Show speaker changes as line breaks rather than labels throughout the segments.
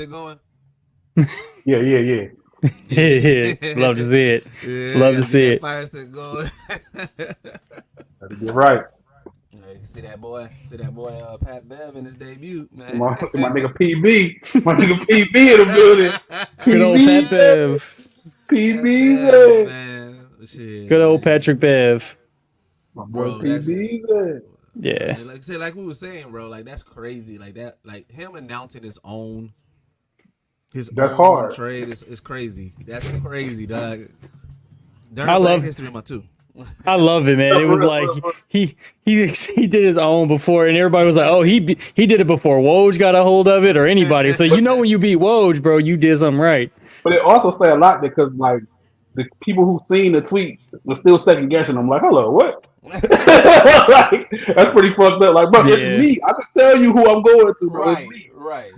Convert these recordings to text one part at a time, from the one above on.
going?
Yeah.
Yeah. Love to see it.
Yeah,
Love to
gotta
see
get that
it.
fire stick going.
Gotta get right.
Hey, see that boy? See that boy? Pat Bev in his debut,
See
man.
my, see my nigga PB. My nigga PB in the building.
Good old Pat
PB,
Bev.
Pat
PB,
Bev,
man.
man. Shit,
Good old
man.
Patrick Bev.
My boy
Bro, that's it.
PB, man.
Yeah.
Like we were saying, bro. Like that's crazy. Like that. Like him announcing his
That's
own
hard.
trade is crazy. That's crazy, dog.
I
During Black
love
History Month too.
I love it, man. It was like he did his own before, and everybody was like, "Oh, he did it before Woj got a hold of it or anybody." So you know when you beat Woj, bro, you did something right.
But it also say a lot because like the people who seen the tweet were still second guessing. I'm like, hello, what? Like, that's pretty fucked up. Like, bro,
Yeah.
it's me. I can tell you who I'm going to, bro. It's
Right,
me.
right.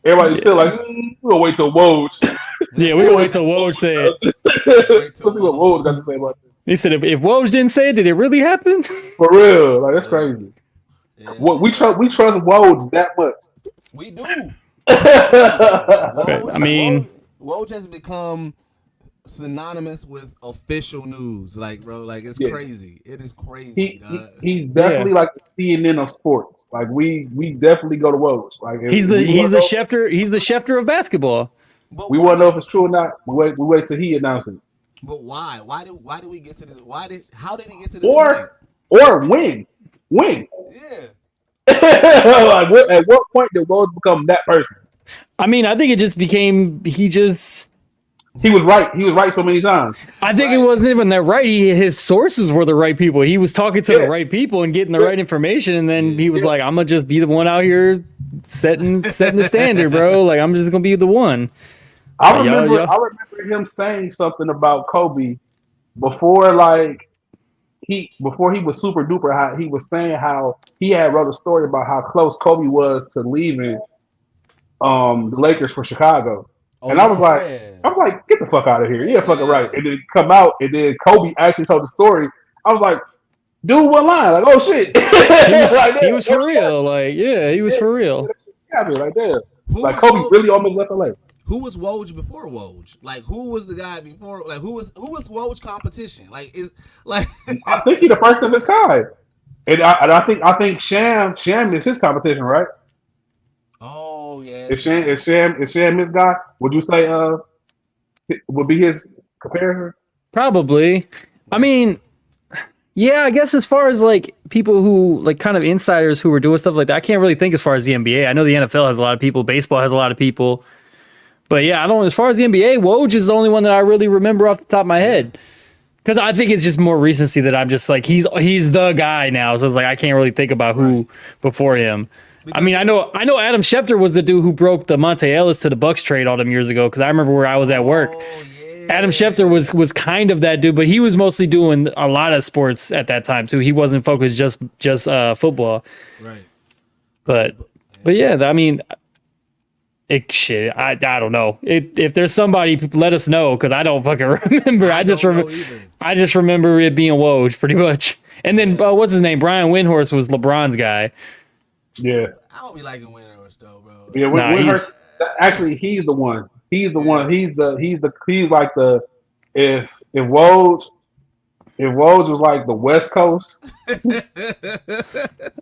Everybody's still like, we're gonna wait till Woj.
Yeah, we gonna wait till Woj say it.
Let's see what Woj got to say about this.
He said, "If Woj didn't say it, did it really happen?"
For real, like that's crazy.
Yeah,
What we trust Woj that much.
we do.
I mean-
Woj has become synonymous with official news. Like, bro, like it's
Yeah.
crazy. It is crazy.
He's definitely like the CNN of sports. Like we definitely go to Woj. Like if
He's
we
the
wanna know-
Schefter of basketball.
But
We
why?
want to know if it's true or not. We wait till he announces it.
But why? Why did we get to this? How did he get to this? point?
Or win.
Yeah.
Like at what point did Woj become that person?
I mean, I think it just became he was
right. He was right so many times.
I think it wasn't even that right. His sources were the right people. He was talking to the right people and getting the right information, and then he was like, "I'm gonna just be the one out here setting the standard, bro. Like I'm just gonna be the one."
I remember him saying something about Kobe before he was super duper hot. He was saying how he had wrote a story about how close Kobe was to leaving the Lakers for Chicago. And I was like, get the fuck out of here. Yeah, fucking right. And then come out, and then Kobe actually told the story. I was like, dude, what line? Like, oh shit.
He was for real. Like, yeah, he was for real.
Right there. Like Kobe really almost left LA.
Who was Woj before Woj? Like, who was the guy before? Like, who was Woj competition? Like,
I think he's the first of his kind. And I think Sham is his competition, right?
Oh yeah.
Is Sham his guy? Would you say would be his comparison?
Probably. I mean, yeah, I guess as far as like people who like kind of insiders who were doing stuff like that, I can't really think as far as the NBA. I know the NFL has a lot of people, baseball has a lot of people. But yeah, I don't. As far as the NBA, Woj is the only one that I really remember off the top of my head. Because I think it's just more recency that I'm just like he's the guy now. So it's like I can't really think about who before him. Because I mean, I know Adam Schefter was the dude who broke the Monte Ellis to the Bucks trade all them years ago. Because I remember where I was at work.
Yeah.
Adam Schefter was kind of that dude, but he was mostly doing a lot of sports at that time too. He wasn't focused just football.
Right.
But yeah, I mean. I don't know. If there's somebody, let us know because I don't fucking remember. I just remember it being Woj pretty much. And then what's his name? Brian Windhorst was LeBron's guy.
Yeah,
I don't be liking Windhorst though, bro.
yeah. Windhorst, actually, he's the one. He's like the if Woj was like the West Coast.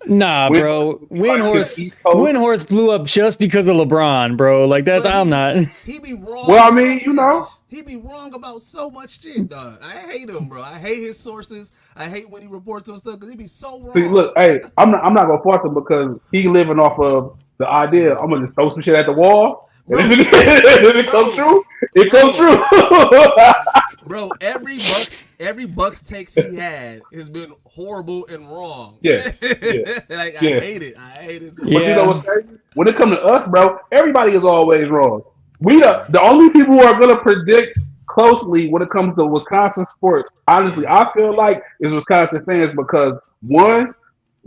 Nah, bro. Windhorst blew up just because of LeBron, bro. Like that's I'm not.
He be wrong.
Well, I mean, you know,
he be wrong about so much shit, dog. I hate him, bro. I hate his sources. I hate when he reports on stuff because he be so wrong.
See, look, hey, I'm not gonna fault him because he living off of the idea. I'm gonna just throw some shit at the wall.
Bro,
if it comes true, it comes true.
Bro, every Bucks takes he had has been horrible and wrong.
Yeah.
Like I hate it. So
But you know what's crazy? When it comes to us, bro, everybody is always wrong. We the only people who are gonna predict closely when it comes to Wisconsin sports. Honestly, I feel like is Wisconsin fans because one,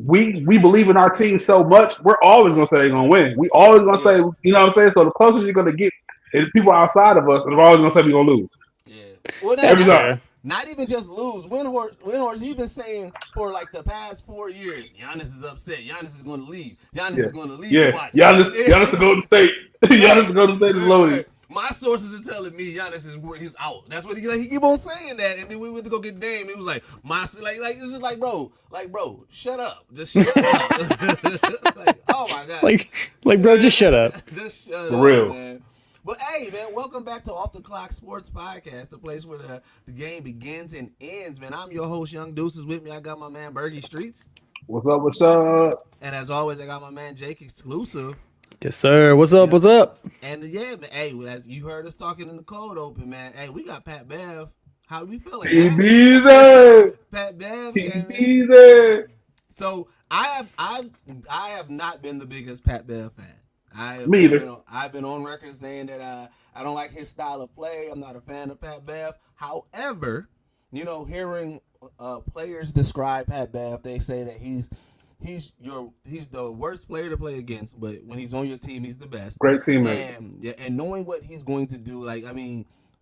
we believe in our team so much. We're always gonna say they're gonna win. We always gonna say, you know what I'm saying. So the closest you're gonna get is people outside of us are always gonna say we're gonna lose.
Yeah. Well,
Every time.
Not even just lose. Windhorst, he's been saying for like the past 4 years, Giannis is upset. Giannis is going to leave. Giannis is going to leave.
Yeah,
Watch.
Giannis to go to state. Giannis to go to state is loaded.
My sources are telling me Giannis he's out. That's what he keep on saying that. And then we went to go get Dame. It was like it's just like bro, shut up, just shut up. Like, oh my god,
like bro, just shut up.
Just shut
For
up,
real.
man. But hey, man, welcome back to Off the Clock Sports Podcast, the place where the game begins and ends, man. I'm your host, Young Deuces. With me, I got my man, Bergie Streets.
What's up, what's up?
And as always, I got my man, Jake Exclusive.
Yes, sir. What's up? What's up?
And yeah, man, hey, as you heard us talking in the cold open, man. Hey, we got Pat Bev. How we feeling, man?
Easy.
Pat Bev came in.
Easy.
So I have not been the biggest Pat Bev fan.
Me either.
I've been on record saying that I don't like his style of play. I'm not a fan of Pat Bev. However, hearing players describe Pat Bev, they say that he's the worst player to play against, but when he's on your team, he's the best.
Great teammate.
And knowing what he's going to do,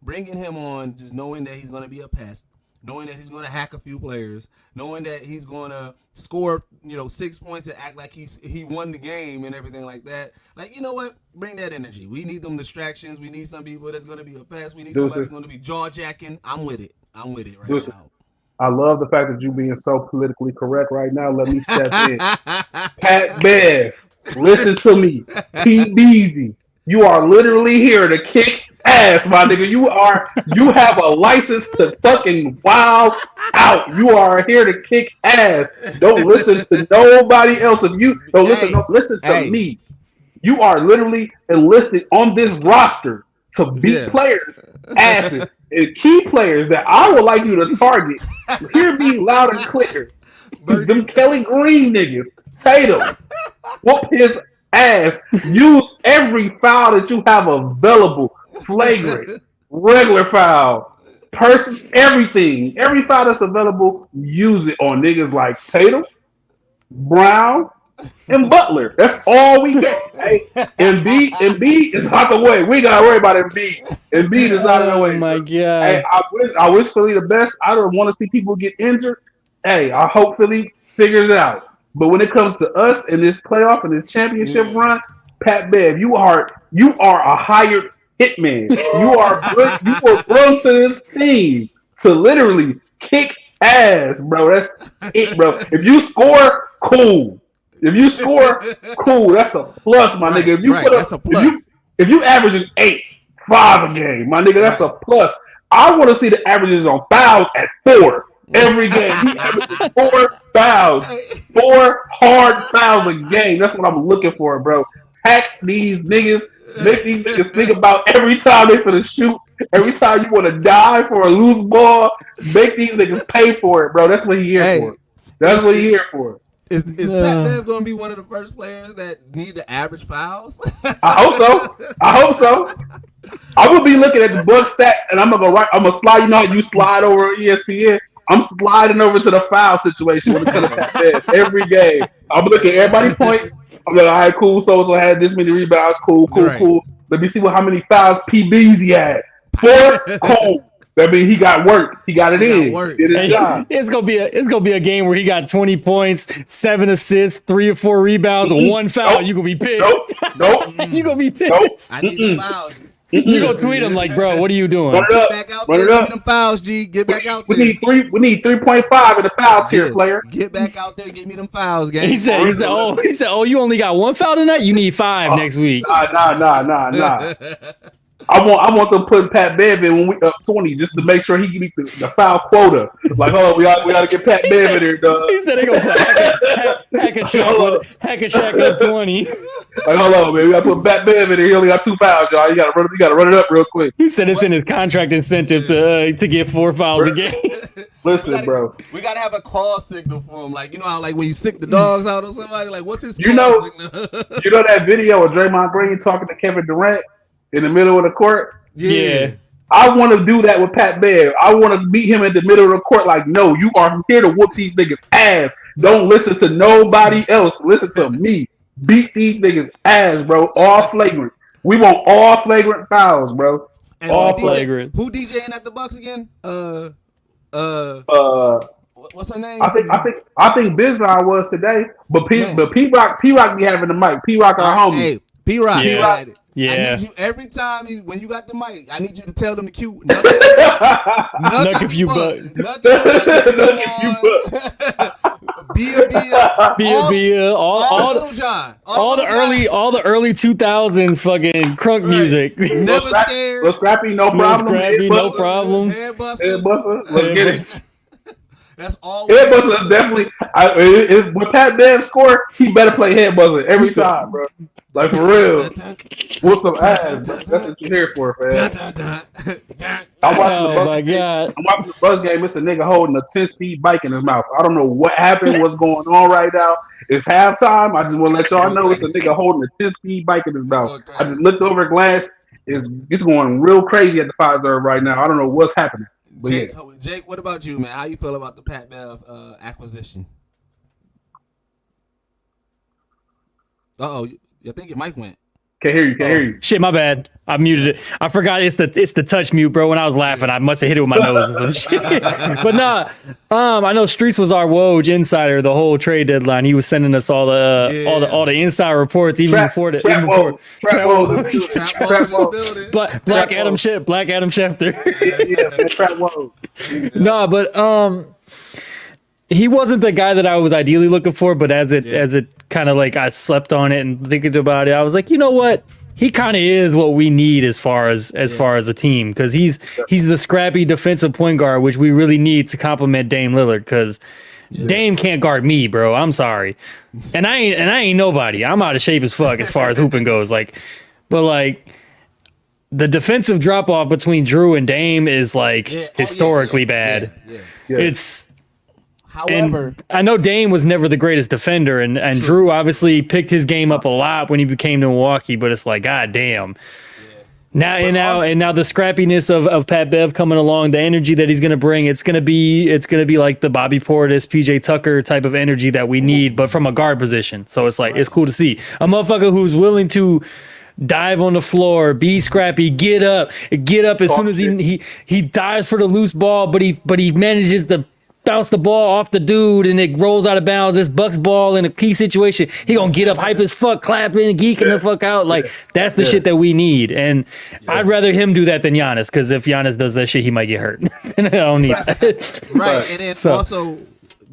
bringing him on, just knowing that he's going to be a pest, knowing that he's going to hack a few players, knowing that he's going to score, 6 points and act like he won the game and everything like that. Like, you know what? Bring that energy. We need them distractions. We need some people that's going to be a pest. We need somebody that's going to be jaw-jacking. I'm with it right now.
I love the fact that you being so politically correct right now. Let me step in. Pat Bev, listen to me. Pete Beasy, you are literally here to kick ass, my nigga. You have a license to fucking wild out. You are here to kick ass. Don't listen to nobody else. If you don't listen to me. You are literally enlisted on this roster to beat players' asses and key players that I would like you to target. Hear me loud and clear. Them Kelly Green niggas, Tatum, whoop his ass. Use every foul that you have available. Flagrant, regular foul, person, everything. Every foul that's available, use it on niggas like Tatum, Brown, and Butler. That's all we get. Hey, Embiid is out the way. We gotta worry about Embiid. Embiid is out of the way.
Oh my god.
Hey, I wish Philly the best. I don't want to see people get injured. Hey, I hope Philly figures it out. But when it comes to us in this playoff and this championship run, Pat Bev, you are a hired hitman. You were brought to this team to literally kick ass, bro. That's it, bro. If you score, cool. If you score, cool. That's a plus, my nigga. If you
that's a plus.
If you average an 8-5 a game, my nigga, that's a plus. I want to see the averages on fouls at 4 every game. He averages 4 fouls, 4 hard fouls a game. That's what I'm looking for, bro. Hack these niggas. Make these niggas think about every time they finna shoot, every time you want to die for a loose ball. Make these niggas pay for it, bro. That's what he here for. That's what he here for.
Is Pat Bev going to be one of the first players that need to average fouls?
I hope so. I will be looking at the Buck stats, and I'm gonna slide. You know how you slide over ESPN? I'm sliding over to the foul situation when it comes to Pat Bev every game. I'm looking at everybody's points. I'm like, all right, cool. So had this many rebounds. Cool. Let me see how many fouls PBs he had. 4, cool. That means he got work. He got it in. Did his job.
It's gonna be a game where he got 20 points, 7 assists, 3 or 4 rebounds, 1 foul. You gonna be pissed.
Nope.
You gonna be pissed.
I need some fouls.
You gonna tweet him like, bro, what are you doing?
Get back out there. Give me them fouls, G. Get back out there.
We need 3.5 in the foul tier, player.
Get back out there. Give me them fouls, gang.
He said, you only got 1 foul tonight. You need 5 next week.
Nah. I want them putting Pat Bev in when we up 20 just to make sure he can meet the foul quota. Like, we gotta get Pat Bev in here, dog.
He said they gonna hack a Shaq up 20.
Like, hold on, man. We gotta put Pat Bev in here. He only got 2 fouls, y'all. You gotta run it up real quick.
He said it's in his contract incentive to get 4 fouls a game.
Listen, bro.
We gotta have a call signal for him. Like, you know how when you sick the dogs out or somebody, like, what's his call signal?
You know that video of Draymond Green talking to Kevin Durant in the middle of the court?
Yeah.
I want to do that with Pat Bev. I want to meet him in the middle of the court like, no, you are here to whoop these niggas' ass. Don't listen to nobody else. Listen to me. Beat these niggas' ass, bro. All flagrants. We want all flagrant fouls, bro.
And
all
flagrant.
Who DJing at the Bucks again? What's her name?
I think Bizarre was today, but P Rock be having the mic. P Rock our homie.
Hey, P Rock.
Yeah.
I need you every time when you got the mic. I need you to tell them the cue. Nothing
if you but.
Nothing Bia. All
Little John. All the early 2000s fucking crunk music.
Never scared.
Little Scrappy, no problem.
No problem.
Head busters.
Let's get it.
That's all.
Head buzzer definitely. When Pat Bev score, he better play head buzzer every time, bro. Like for real. Whoop some ass. That's what you're here for, man. I'm watching the Buzz game. It's a nigga holding a 10-speed bike in his mouth. I don't know what happened. What's going on right now? It's halftime. I just want to let y'all know it's a nigga holding a 10-speed bike in his mouth. I just looked over a glass. It's going real crazy at the Pfizer right now. I don't know what's happening.
Jake, what about you, man? How you feel about the Pat Bev acquisition? I think your mic went.
Can't hear you.
Shit, my bad. I muted it. I forgot it's the touch mute, bro. When I was laughing, I must have hit it with my nose or some shit. But nah, I know Streets was our Woj insider the whole trade deadline. He was sending us all the inside reports before the Black Adam Schefter.
Yeah, Trap Woj.
Nah, but he wasn't the guy that I was ideally looking for, but as it kind of like I slept on it and thinking about it, I was like, you know what? He kind of is what we need as far as a team, because he's the scrappy defensive point guard, which we really need to complement Dame Lillard, because Dame can't guard me, bro. I'm sorry, and I ain't nobody. I'm out of shape as fuck as far as hooping goes. But the defensive drop off between Drew and Dame is historically bad. It's.
However,
and I know Dame was never the greatest defender, and Drew obviously picked his game up a lot when he became to Milwaukee, but it's like, god damn. Now the scrappiness of Pat Bev coming along, the energy that he's gonna bring, it's gonna be like the Bobby Portis, PJ Tucker type of energy that we need, but from a guard position. So it's like it's cool to see a motherfucker who's willing to dive on the floor, be scrappy, get up as soon as he dives for the loose ball, but he manages to bounce the ball off the dude and it rolls out of bounds. This Bucks ball in a key situation. He gonna get up hype as fuck, clapping, geeking the fuck out. That's the shit that we need. And I'd rather him do that than Giannis, because if Giannis does that shit, he might get hurt. And I don't need that.
Right. And then also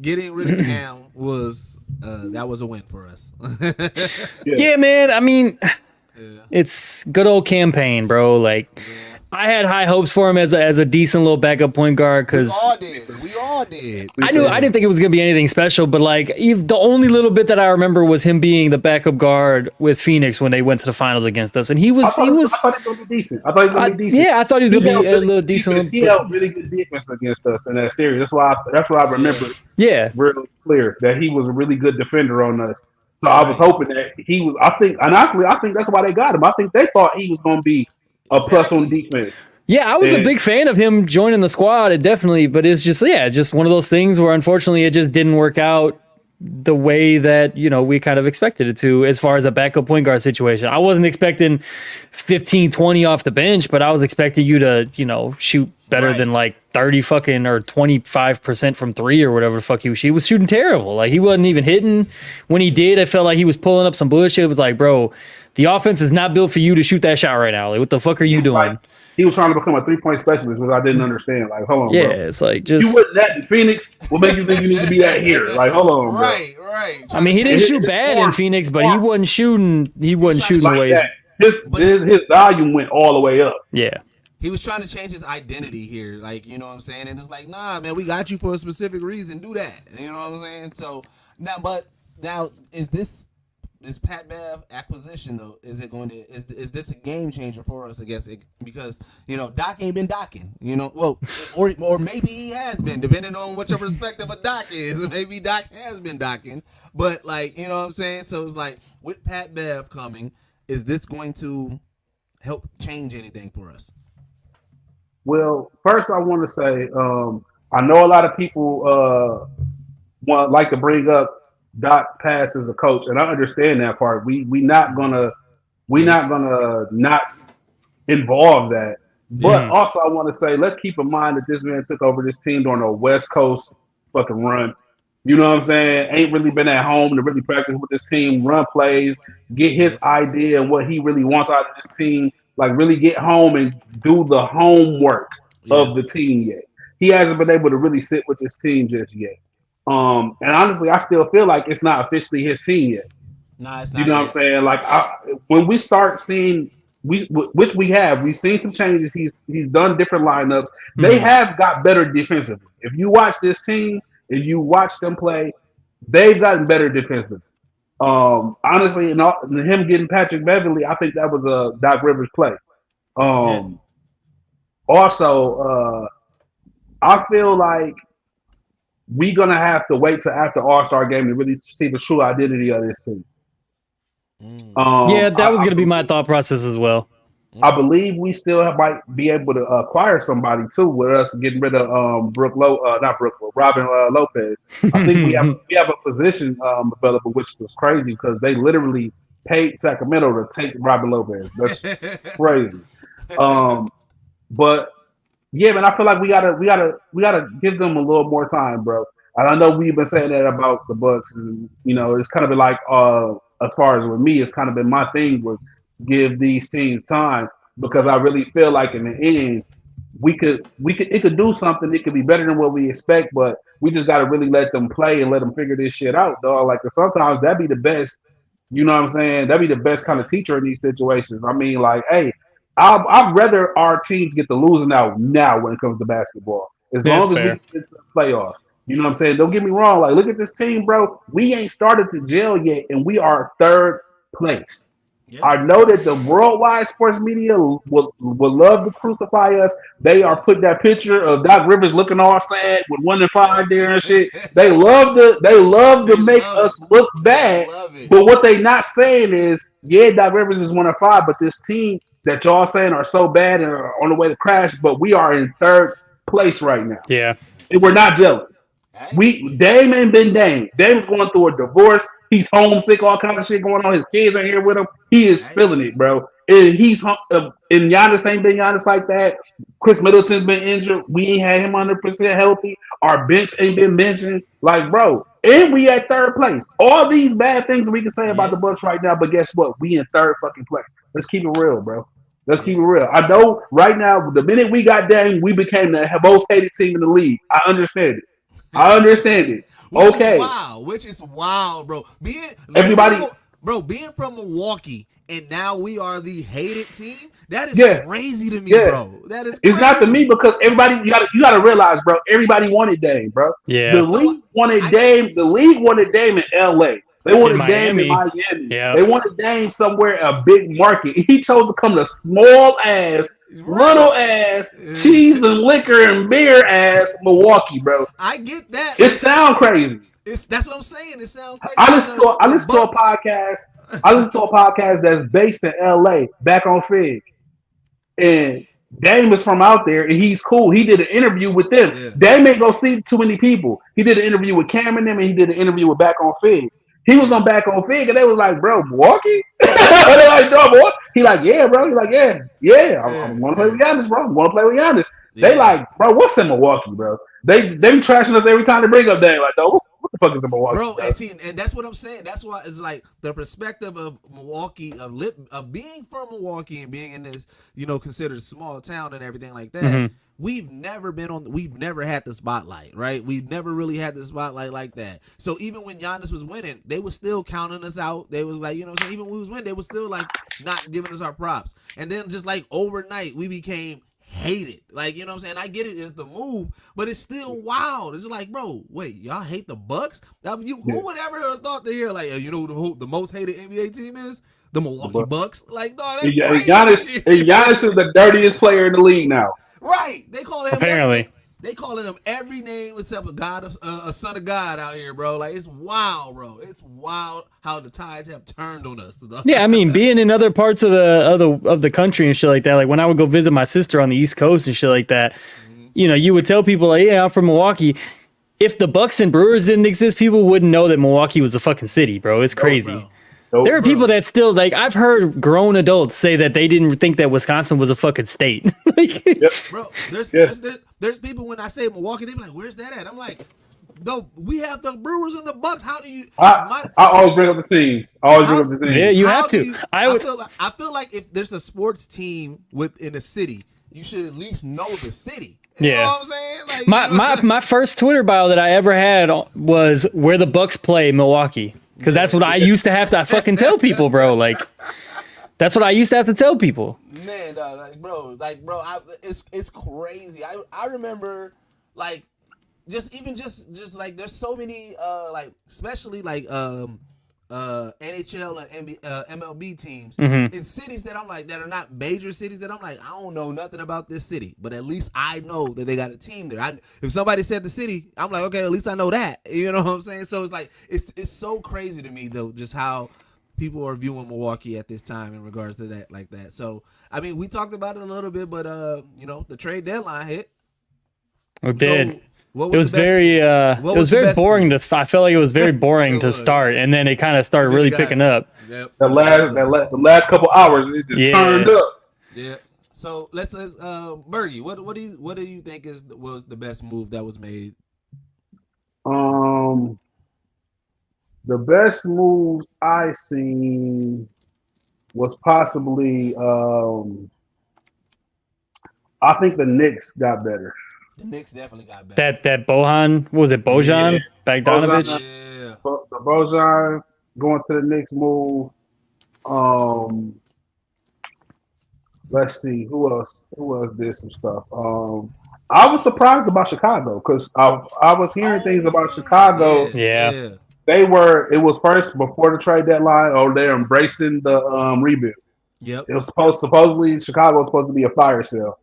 getting rid of Cam was that was a win for us.
Yeah, man. I mean, it's good old campaign, bro. I had high hopes for him as a decent little backup point guard, because
we all did.
I didn't think it was gonna be anything special, but the only little bit that I remember was him being the backup guard with Phoenix when they went to the finals against us, and he was.
I thought he was gonna be decent. I thought he was gonna be decent.
Yeah, I thought he was gonna be a little decent.
He held really good defense against us in that series. That's why I remember.
Yeah,
really clear that he was a really good defender on us. So I was hoping that he was. I think that's why they got him. I think they thought he was gonna be a plus on defense.
Yeah, I was a big fan of him joining the squad. It definitely, but it's just one of those things where unfortunately it just didn't work out the way that we kind of expected it to, as far as a backup point guard situation. I wasn't expecting 15-20 off the bench, but I was expecting you to shoot better than 30 fucking or 25% from three or whatever the fuck he was shooting terrible. He wasn't even hitting. When he did, I felt like he was pulling up some bullshit. It was like, bro, the offense is not built for you to shoot that shot right now. What the fuck are you doing?
He was trying to become a 3-point specialist, which I didn't understand. hold on,
yeah,
bro.
It's just
you wasn't that in Phoenix. What makes you think you need to be that here? Hold on, bro.
Right.
I mean, he didn't shoot bad in Phoenix, but he wasn't shooting. He wasn't shooting away.
His volume went all the way up.
Yeah.
He was trying to change his identity here, you know what I'm saying? And it's like, nah, man, we got you for a specific reason. Do that. You know what I'm saying? So now is this Pat Bev acquisition though? Is this a game changer for us? I guess because Doc ain't been docking. Or maybe he has been, depending on what your perspective of Doc is. Maybe Doc has been docking, but you know what I'm saying. So it's with Pat Bev coming, is this going to help change anything for us?
Well, first I want to say I know a lot of people like to bring up Doc Pass as a coach, and I understand that part. We not gonna not involve that, But also, I want to say, let's keep in mind that this man took over this team during a West Coast fucking run. You know what I'm saying? Ain't really been at home to really practice with this team, run plays, get his idea and what he really wants out of this team. Like, really get home and do the homework of the team yet. He hasn't been able to really sit with this team just yet. And honestly, I still feel like it's not officially his team yet.
Nah, it's not.
You know what I'm saying? Like, when we start seeing, which we have, we've seen some changes. He's done different lineups. They have got better defensively. If you watch this team, if you watch them play, they've gotten better defensively. Honestly, and him getting Patrick Beverly, I think that was a Doc Rivers play. Also, I feel like we're gonna have to wait till after All-Star game to really see the true identity of this team.
That was gonna be my thought process as well.
I believe we still might be able to acquire somebody too with us getting rid of Robin Lopez. I think we have a position available, which was crazy because they literally paid Sacramento to take Robin Lopez. That's crazy. But yeah, man, I feel like we gotta give them a little more time, bro. And I know we've been saying that about the Bucks, and it's kind of been like as far as with me, it's kind of been my thing with give these teams time because I really feel like in the end it could do something. It could be better than what we expect, but we just got to really let them play and let them figure this shit out, dog. Like sometimes that'd be the best. You know what I'm saying? That'd be the best kind of teacher in these situations. I mean, like, hey, I'd rather our teams get the losing out now when it comes to basketball, as long as we get to the playoffs. You know what I'm saying? Don't get me wrong. Like, look at this team, bro. We ain't started the jail yet, and we are third place. Yeah. I know that the worldwide sports media will love to crucify us. They are putting that picture of Doc Rivers looking all sad with 1-5 there and shit. They love to make us look bad. But what they not saying is, yeah, Doc Rivers is 1-5, but this team that y'all saying are so bad and are on the way to crash, but we are in third place right now.
Yeah.
And we're not jealous. Dame ain't been Dame. Dame's going through a divorce. He's homesick, all kinds of shit going on. His kids are here with him. He is feeling it, bro. And and Giannis ain't been Giannis like that. Chris Middleton's been injured. We ain't had him 100% healthy. Our bench ain't been benching. Like, bro, and we at third place. All these bad things we can say about the Bucks right now, but guess what? We in third fucking place. Let's keep it real, bro. Let's keep it real. I know right now, the minute we got Dame, we became the most hated team in the league. I understand it.
Which is wild, bro. Being from Milwaukee and now we are the hated team. That is crazy to me, bro. That is crazy.
It's not to me because everybody you gotta realize, bro, everybody wanted Dame, bro.
Yeah.
The league wanted Dame. The league wanted Dame in LA. They wanted Dame in Miami. Yeah. They wanted Dame somewhere a big market. He chose to come to small ass, little ass, cheese and liquor and beer ass Milwaukee, bro.
I get that.
It sounds crazy.
That's what I'm saying. It sounds crazy.
I listen to a podcast. I listen to a podcast that's based in LA, back on Fig. And Dame is from out there, and he's cool. He did an interview with them. Yeah. Dame ain't go see too many people. He did an interview with Cam and them, and he did an interview with Back on Fig. He was on Back on Fig, and they was like, bro, Milwaukee? They're like, no, boy. He like, yeah, bro. He like, yeah. I'm going to play with Giannis, bro. I'm going to play with Giannis. Yeah. They like, bro, what's in Milwaukee, bro? They be trashing us every time they bring up Dame. Like, no, what the fuck is in Milwaukee?
Bro, and that's what I'm saying. That's why it's like the perspective of Milwaukee, of being from Milwaukee and being in this, considered a small town and everything like that. Mm-hmm. We've never had the spotlight, right? We've never really had the spotlight like that. So even when Giannis was winning, they were still counting us out. They was like, even when we was winning, they was still like not giving us our props. And then just like overnight, we became hated. Like, you know what I'm saying? I get it's the move, but it's still wild. It's like, bro, wait, y'all hate the Bucks? Who would ever have thought to hear like, who the most hated NBA team is? The Milwaukee Bucks. Like, no, that's crazy.
Giannis is the dirtiest player in the league now.
Right, they call him
apparently.
They calling him every name except a son of God out here, bro. Like, it's wild, bro. It's wild how the tides have turned on us.
Yeah, I mean, being in other parts of the country and shit like that. Like when I would go visit my sister on the East Coast and shit like that, you would tell people like, yeah, I'm from Milwaukee. If the Bucks and Brewers didn't exist, people wouldn't know that Milwaukee was a fucking city, bro. It's crazy.
Bro.
Nope.
There are people that still like. I've heard grown adults say that they didn't think that Wisconsin was a fucking state. Like,
Bro, there's people when I say Milwaukee, they be like, "Where's that at?" I'm like, "No, we have the Brewers and the Bucks. How do you?"
I always bring up the teams.
yeah, you
How
have
do
to.
you-
I would.
I feel like if there's a sports team within a city, you should at least know the city. You
Yeah.
know what I'm saying? Like,
My first Twitter bio that I ever had was where the Bucks play Milwaukee, because that's what I used to have to fucking tell people, bro. Like, that's what I used to have to tell people.
Man, bro, it's crazy. I remember like just like there's so many like especially like NHL and MLB teams in cities that I'm like that are not major cities that I'm like I don't know nothing about this city, but at least I know that they got a team there. If somebody said the city, I'm like okay, at least I know that. You know what I'm saying? So it's like it's so crazy to me though, just how people are viewing Milwaukee at this time in regards to that like that. So I mean, we talked about it a little bit, but you know, the trade deadline hit.
It did.
So, what
It was very boring to. I felt like it was very boring to
was.
start, and then it kind of started really picking up.
Yep.
The last couple hours, it just turned up.
Yeah. So let's Bergie, what do you think was the best move that was made?
The best moves I seen was possibly I think the Knicks got better.
The Knicks definitely got better.
That Bojan, what was it Bojan?
Yeah.
Bogdanovich?
Yeah.
The Bojan going to the Knicks move. Let's see who else did some stuff. I was surprised about Chicago because I was hearing things about Chicago.
Yeah.
It was first before the trade deadline, or they're embracing the rebuild.
Yep.
It was supposedly Chicago was supposed to be a fire sale.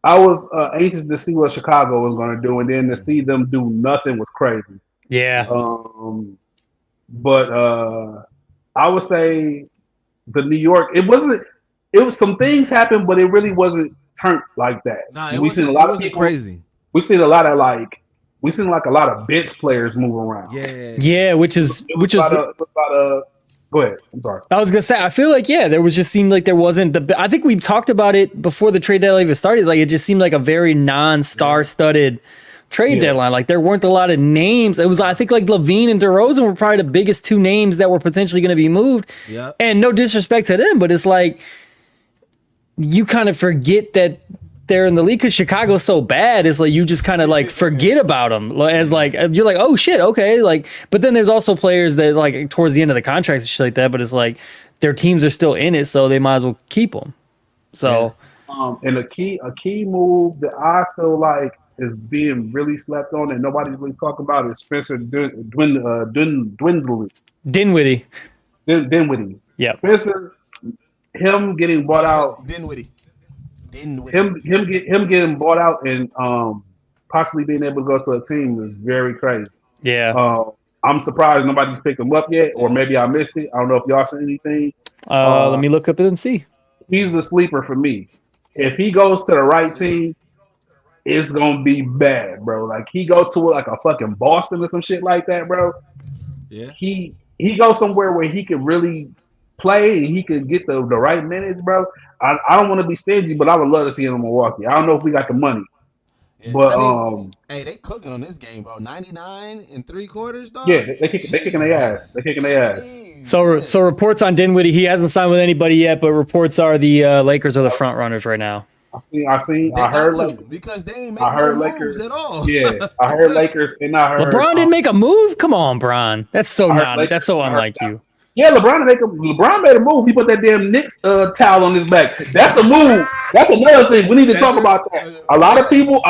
I was anxious to see what Chicago was going to do, and then to see them do nothing was crazy.
Yeah.
But I would say the New York. It was some things happened, but it really wasn't turned like that.
Nah, we seen a lot of people crazy.
We seen a lot of a lot of bench players move around.
Yeah, which is
Go ahead. I'm sorry.
I was gonna say, I feel like there was just seemed like there wasn't I think we talked about it before the trade deadline even started. Like it just seemed like a very non-star-studded trade deadline. Like there weren't a lot of names. It was I think like Levine and DeRozan were probably the biggest two names that were potentially going to be moved.
Yeah.
And no disrespect to them, but it's like you kind of forget that they're in the league because Chicago's so bad. It's like you just kind of like forget about them as like you're like, oh shit, okay. Like, but then there's also players that like towards the end of the contracts and shit like that. But it's like their teams are still in it, so they might as well keep them. So,
and a key move that I feel like is being really slept on and nobody's really talking about is Spencer Dinwiddie.
Yeah.
Spencer, him getting bought out.
Dinwiddie.
Him getting bought out and possibly being able to go to a team is very crazy.
Yeah.
I'm surprised nobody's picked him up yet, or maybe I missed it. I don't know if y'all seen anything.
Let me look up it and see.
He's the sleeper for me. If he goes to the right team, it's gonna be bad, bro. Like he go to like a fucking Boston or some shit like that, bro.
Yeah.
He goes somewhere where he can really play and he can get the right minutes, bro. I don't want to be stingy, but I would love to see him in Milwaukee. I don't know if we got the money.
Yeah.
But
I mean, hey, they cooking on this game, bro. 99 3/4, dog.
Yeah, they kicking their ass. They're kicking their ass.
Jeez,
So reports on Dinwiddie, he hasn't signed with anybody yet, but reports are the Lakers are the front runners right now.
I heard Lakers
because they ain't making no moves at all.
Yeah, I heard Lakers and I heard
LeBron didn't make a move. Come on, Bron. That's so
Lakers,
unlike you.
Yeah, LeBron made a move. He put that damn Knicks towel on his back. That's a move. That's another thing. We need to talk about that. A lot of people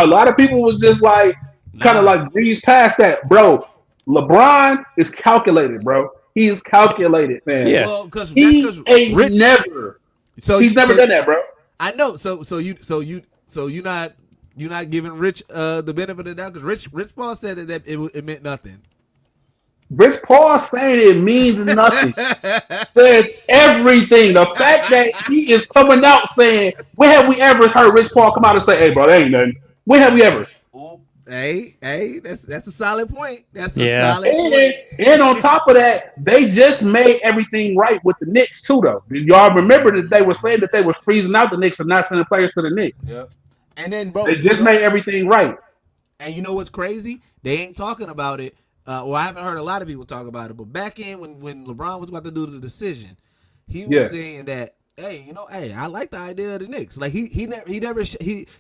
was just like kind of like breeze past that, bro. LeBron is calculated, bro. He is calculated, man.
Yeah.
Well, because
He's never done that, bro.
I know. So you're not giving Rich the benefit of the doubt because Rich Paul said that it meant nothing.
Rich Paul saying it means nothing. Says everything. The fact that he is coming out saying, when have we ever heard Rich Paul come out and say, hey, bro, that ain't nothing? When have we ever?
Hey, that's a solid point. That's a
Yeah.
solid point.
And on top of that, they just made everything right with the Knicks too, though. Y'all remember that they were saying that they were freezing out the Knicks and not sending players to the Knicks.
Yep. And then, bro,
They just made everything right.
And you know what's crazy? They ain't talking about it. Or I haven't heard a lot of people talk about it. But back in when LeBron was about to do the decision, he was saying that, hey, I like the idea of the Knicks. Like he never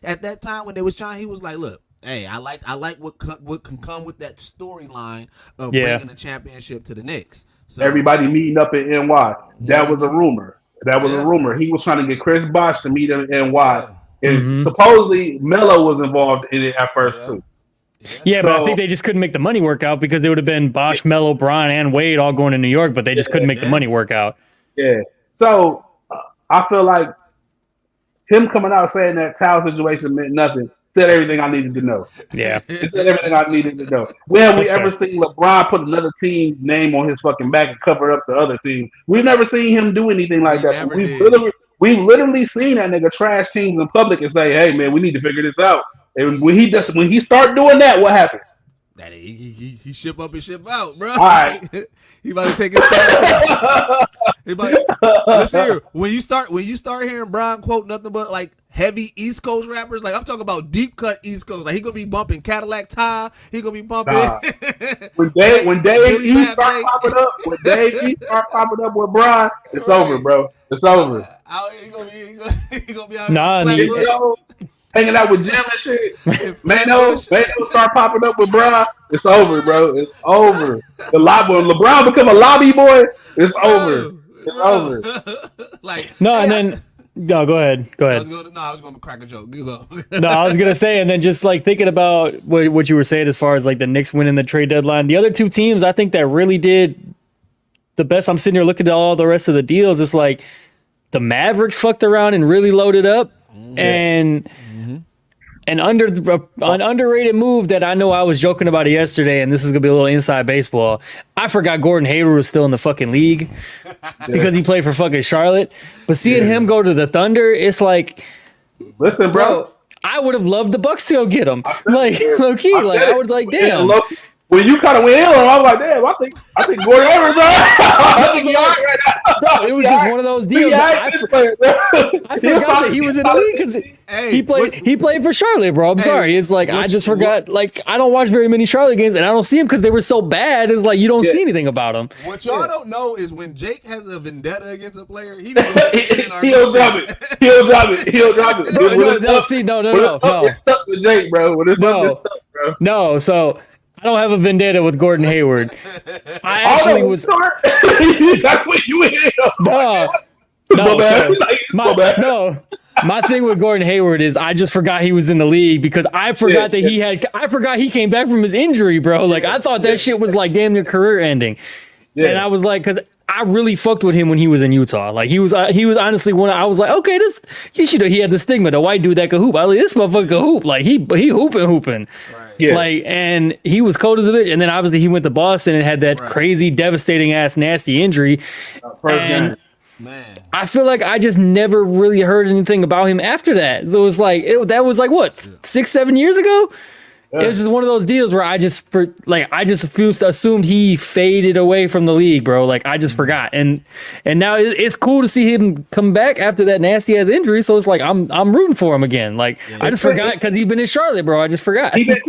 at that time when they was trying, he was like, look, hey, I like what can come with that storyline of bringing a championship to the Knicks. So
Everybody meeting up in NY. That was a rumor. He was trying to get Chris Bosh to meet him in NY. And supposedly Melo was involved in it at first too.
Yeah, but I think they just couldn't make the money work out because they would have been Bosh, Melo, Bron, and Wade all going to New York, but they just couldn't make the money work out.
Yeah. So I feel like him coming out saying that Towel situation meant nothing said everything I needed to know.
Yeah.
It said everything I needed to know. When have we ever seen LeBron put another team's name on his fucking back and cover up the other team? We've never seen him do anything like that. We've literally seen that nigga trash teams in public and say, "Hey man, we need to figure this out." And when he start doing that, what happens?
That he ship up and ship out, bro.
All right.
He about to take his time. Listen here. When you start hearing Brian quote nothing but like heavy East Coast rappers, like I'm talking about deep cut East Coast, like he gonna be bumping Cadillac Ty, he gonna be bumping.
When Dave E start popping up with Brian, it's over, bro. It's over.
He gonna be out
here hanging out with Jim and shit. Mano start popping up with Brian. It's over, bro. It's over. When LeBron become a lobby boy, it's over. It's over.
Go ahead.
I was going to crack a joke. You go.
No, I was gonna say, and then just like thinking about what you were saying as far as like the Knicks winning the trade deadline, the other two teams I think that really did the best. I'm sitting here looking at all the rest of the deals. It's like the Mavericks fucked around and really loaded up, and an underrated move that I know I was joking about it yesterday, and this is gonna be a little inside baseball. I forgot Gordon Hayward was still in the fucking league because he played for fucking Charlotte. But seeing him go to the Thunder, it's like,
listen, bro,
I would have loved the Bucks to go get him. Like, low key, I would like, damn.
When you kind of went in on him, I was like, damn, I think Gordon Hayward's I think he all right now.
Bro, it was just one of those deals. I forgot that he was in the league because he played for Charlotte, bro. I'm sorry. It's like I just forgot. Like I don't watch very many Charlotte games, and I don't see them because they were so bad. It's like you don't see anything about them.
What y'all don't know is when Jake has a vendetta against a player, he'll
drop it. He'll drop it.
No.
It's stuck with Jake, bro. When it's stuck, bro.
No, so. I don't have a vendetta with Gordon Hayward. I actually was.
That's what you
My thing with Gordon Hayward is I just forgot he was in the league because I forgot I forgot he came back from his injury, bro. Like I thought that shit was like damn near career ending, and I was like, because I really fucked with him when he was in Utah. Like he was honestly one. I was like, okay, he had the stigma, the white dude that could hoop. I was like, this motherfucker could hoop. Like he hooping. Right. Yeah. Like, and he was cold as a bitch. And then obviously he went to Boston and had that crazy, devastating ass, nasty injury. And man, I feel like I just never really heard anything about him after that. So it was like, that was like what, 6-7 years ago? It was just one of those deals where I just assumed he faded away from the league, bro. Like I just forgot, and now it's cool to see him come back after that nasty ass injury. So it's like I'm rooting for him again. Like I just forgot because he's been in Charlotte, bro. I just forgot.
He been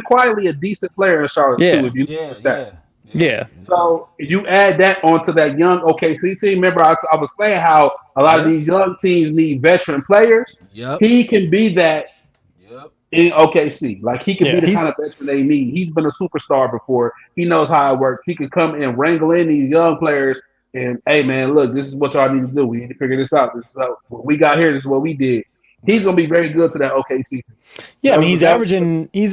quietly a decent player in Charlotte too. If you notice that.
Yeah.
So you add that onto that young OKC team. Remember, I was saying how a lot of these young teams need veteran players.
Yep.
He can be that. In OKC, like he can be the kind of veteran they need. He's been a superstar before. He knows how it works. He can come and wrangle in these young players and, hey man, look, this is what y'all need to do. We need to figure this out. This is what we got here. This is what we did. He's gonna be very good to that OKC team.
Yeah, I mean he's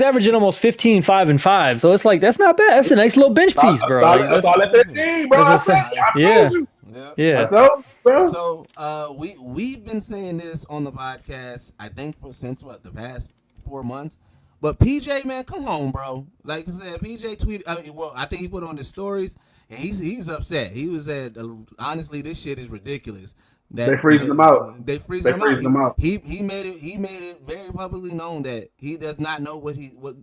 averaging almost 15, 5 and 5. So it's like that's not bad. That's a nice little bench piece, bro.
That's all at 15, bro.
Yeah.
Bro.
So we've been saying this on the podcast, I think since the past 4 months, but PJ, man, come home, bro. Like I said, PJ tweeted. I think he put on his stories, and he's upset. He was honestly, this shit is ridiculous.
They freezing them out.
They freezing them out. He made it very publicly known that he does not know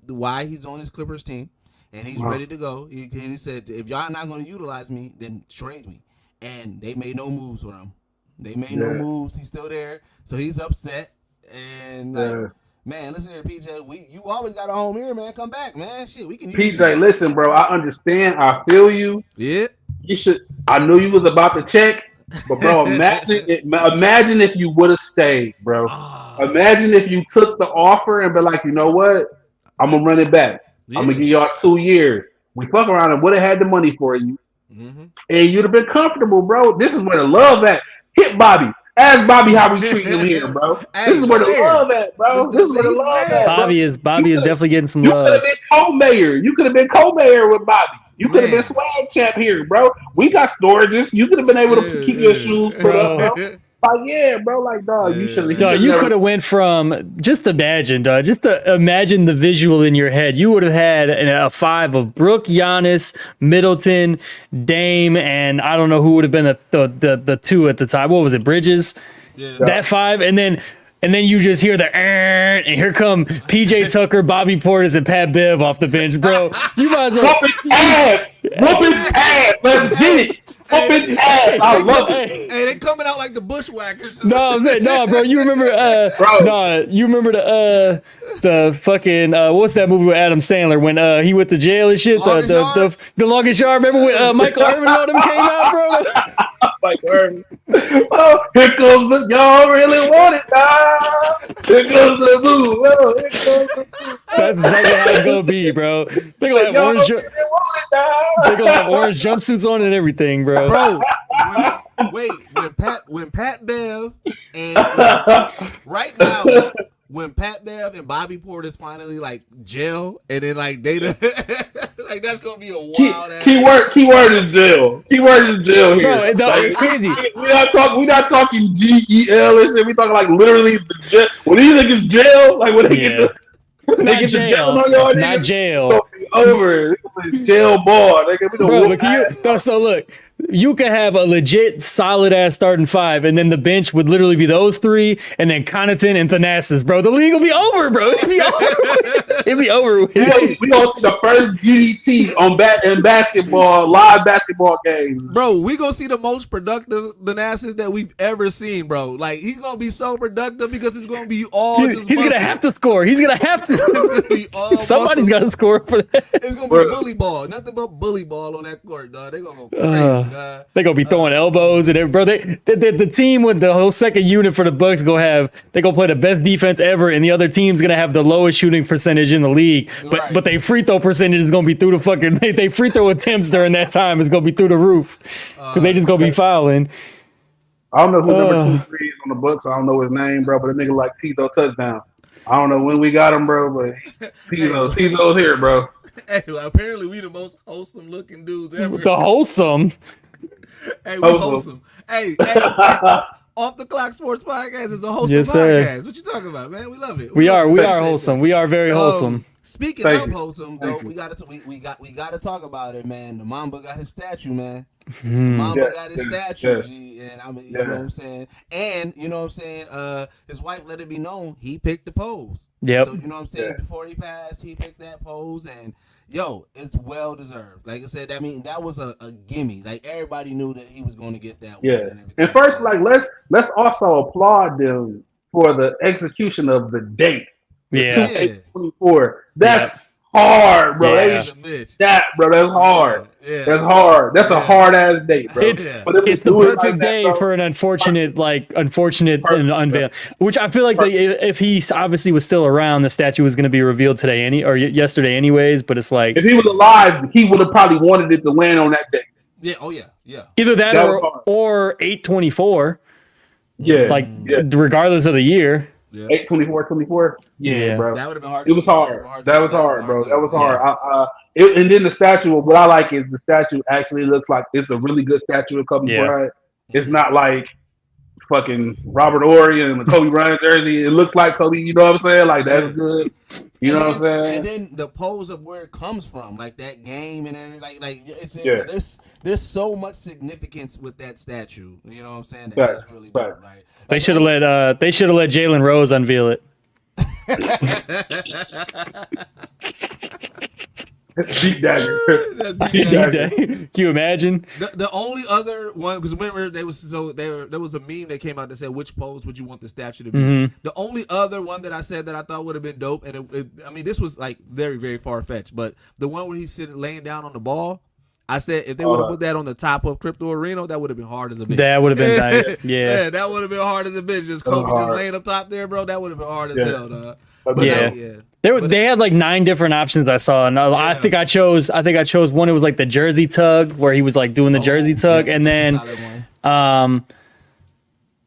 why he's on his Clippers team, and he's ready to go. He said, if y'all not going to utilize me, then trade me. And they made no moves for him. They made no moves. He's still there, so he's upset. And man, listen here, PJ. You always got a home here, man. Come back, man. Shit, we can use
PJ, listen, bro. I understand. I feel you.
Yeah.
You should. I knew you was about to check, but bro, imagine if you would have stayed, bro. Imagine if you took the offer and be like, you know what? I'm gonna run it back. Yeah. I'm gonna give y'all 2 years. We fuck around and would have had the money for you, and you'd have been comfortable, bro. This is where the love at. Hit Bobby. Ask Bobby how we treat him here, bro. This is where the love at, bro. This is where the love at.
Bobby is definitely getting some love.
You could have been co-mayor. You could have been co-mayor with Bobby. You could have been swag champ here, bro. We got storages. You could have been able to keep your shoes put up, bro. Like, yeah, bro. Like, dog, you should have.
Dog, you could have went from just imagine the visual in your head. You would have had a 5 of Brooke, Giannis, Middleton, Dame, and I don't know who would have been the 2 at the time. What was it, Bridges? Yeah. That 5, and then you just hear the and here come PJ Tucker, Bobby Portis, and Pat Bev off the bench, bro. You might as well
whooping ass. Let's get it. Whooping ass. I love it.
Hey, they coming out like the Bushwhackers.
No, I'm saying, no, bro. You remember? You remember the fucking what's that movie with Adam Sandler when he went to jail and shit? The Longest Yard. Remember when Michael Irvin and all them came out, bro?
Michael Irvin. Oh, here comes the y'all really want it, dog. Here comes the boo. Oh, here comes the boo.
That's exactly how it's gonna be, bro. They're gonna have orange jumpsuits on and everything, bro.
Bro, when Pat Bev and right now, when Pat Bev and Bobby Portis finally like gel, and then like they like that's gonna be a wild ass.
Keyword is gel. Keyword is gel here.
Bro, it's crazy.
We not talking GEL and shit. We talking like literally the gel. When these niggas gel, like when they get the.
Not jail. Not jail.
Over. It's jail ball. Bro,
so look, you could have a legit solid ass starting 5, and then the bench would literally be those 3, and then Connaughton and Thanasis, bro. The league will be over, bro. It'd be over.
We gonna see the first DDT on basketball, live basketball games.
Bro, we gonna see the most productive Thanasis that we've ever seen, bro. Like he's gonna be so productive because it's gonna be all
he's gonna have to score. He's gonna have to. Somebody's got to score for that.
It's gonna be bully ball. Nothing but bully ball on that court, dog. They gonna go crazy.
They're gonna be throwing elbows and everything, bro. The team with the whole second unit for the Bucks gonna play the best defense ever, and the other team's gonna have the lowest shooting percentage in the league. But they free throw percentage is gonna be through the fucking. They free throw attempts during that time is gonna be through the roof because they just gonna be fouling.
I don't know who number 23 is on the Bucks. I don't know his name, bro. But a nigga like Tizo touchdown. I don't know when we got him, bro, but Tizo's here, bro.
Hey, well, apparently we the most wholesome looking dudes ever.
The wholesome.
Hey, we wholesome. Hey, Off the Clock Sports Podcast is a wholesome podcast. What you talking about, man? We love it.
We are wholesome. We are very wholesome.
Speaking of wholesome, though, we got to talk about it, man. The Mamba got his statue, man. The Mamba got his statue, G, and I mean, you know what I'm saying. And you know what I'm saying. His wife let it be known he picked the pose.
Yep.
So you know what I'm saying. Before he passed, he picked that pose, and it's well deserved. Like I said, I mean, that was a gimme. Like everybody knew that he was going to get that.
Yeah. And first, like let's also applaud them for the execution of the date.
Yeah.
2/8/24. That's hard, bro. That's hard. Yeah. That's hard. That's a hard ass date, bro.
It's the perfect day for an unfortunate and unveil. Which I feel like if he obviously was still around, the statue was going to be revealed today yesterday anyways. But it's like
if he was alive, he would have probably wanted it to land on that day.
Yeah. Oh yeah.
Either that or 8/24.
Yeah.
Regardless of the year.
Yeah. 8/24/24. Yeah, bro.
That would have been hard.
It was hard. That was hard, bro. That was hard. And then the statue. What I like is the statue actually looks like it's a really good statue of Kobe Bryant. It's not like fucking Robert Horry and the Kobe Bryant jersey. It looks like Kobe. You know what I'm saying? Like that's good. You know what I'm saying?
And then the pose of where it comes from, like that game and everything, like it's
Yeah.
there's so much significance with that statue. You know what I'm saying? That's really dope, right?
They should have let Jalen Rose unveil it.
Deep dagger. Deep dagger.
Can you imagine?
The only other one, because remember there was a meme that came out that said which pose would you want the statue to be.
Mm-hmm.
The only other one that I said that I thought would have been dope, and I mean this was like very very far fetched, but the one where he's sitting laying down on the ball. I said if they would have put that on the top of Crypto Arena, that would have been hard as a bitch.
That would have been nice. Yeah,
that would have been hard as a bitch. Just Kobe just laying up top there, bro. That would have been hard as hell, dog. But
yeah. They had like 9 different options I saw, and I think I chose one. It was like the jersey tug, where he was like doing the jersey tug, and then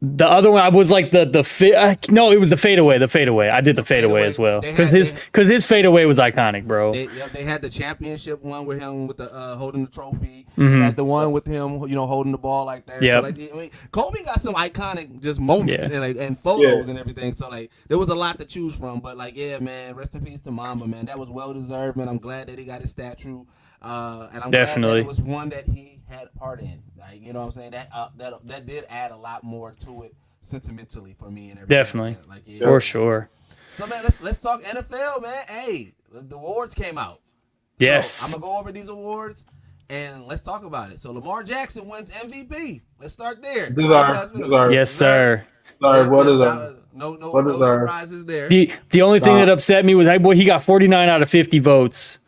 the other one was like it was the fadeaway. I did the fadeaway as well because his fadeaway was iconic, bro.
They had the championship one with him with the holding the trophy.
Mm-hmm.
They had the one with him, holding the ball like that.
Yep.
So Kobe got some iconic just moments and photos and everything. So there was a lot to choose from. But man, rest in peace to Mamba, man. That was well deserved, man. I'm glad that he got his statue, and I'm glad that it was one that he had part in. Like, you know what I'm saying? That did add a lot more to it sentimentally for me and everything.
Definitely.
Like
For sure.
So man, let's talk NFL, man. Hey, the awards came out.
Yes.
So I'm gonna go over these awards and let's talk about it. So Lamar Jackson wins MVP. Let's start there.
Yes, sir.
Sorry, what is that?
No surprises there.
The only thing that upset me was he got 49 out of 50 votes.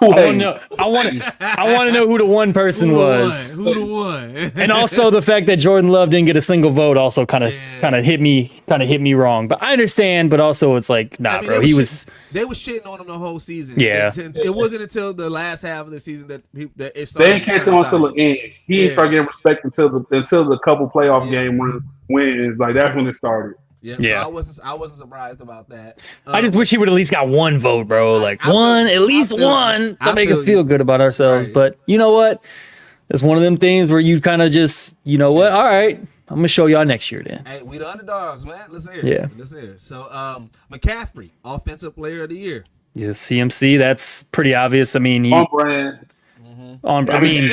I want to know who the one person was.
Who the one?
And also the fact that Jordan Love didn't get a single vote also kind of hit me wrong. But I understand. But also it's like, bro. They were
shitting on him the whole season.
Yeah.
It wasn't until the last half of the season that it started.
They didn't catch him until the end. He didn't start getting respect until the couple playoff game wins. Like that's when it started.
Yeah. So I wasn't surprised about that.
I just wish he would at least got one vote, bro. Like at least one to make us feel good about ourselves. Right. But you know what? It's one of them things where you kind of just, you know what? All right, I'm gonna show y'all next year then.
Hey, we the underdogs, man. Let's hear it.
Yeah.
Let's hear it. So McCaffrey, Offensive Player of the Year.
Yeah, CMC, that's pretty obvious. I mean,
on brand.
I mean,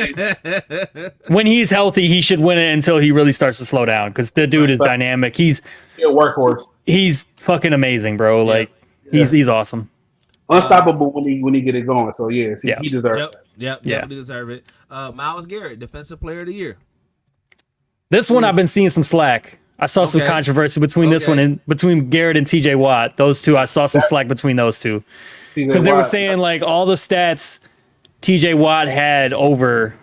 when he's healthy, he should win it until he really starts to slow down because the dude is dynamic. He's
a workhorse.
He's fucking amazing, bro. Like he's awesome.
Unstoppable when he get it going. So he deserves it.
Definitely deserve it. Myles Garrett, Defensive Player of the Year.
This one I've been seeing some slack. I saw some controversy between this one and between Garrett and TJ Watt. Those two, I saw some slack between those two because they were saying like all the stats TJ Watt had over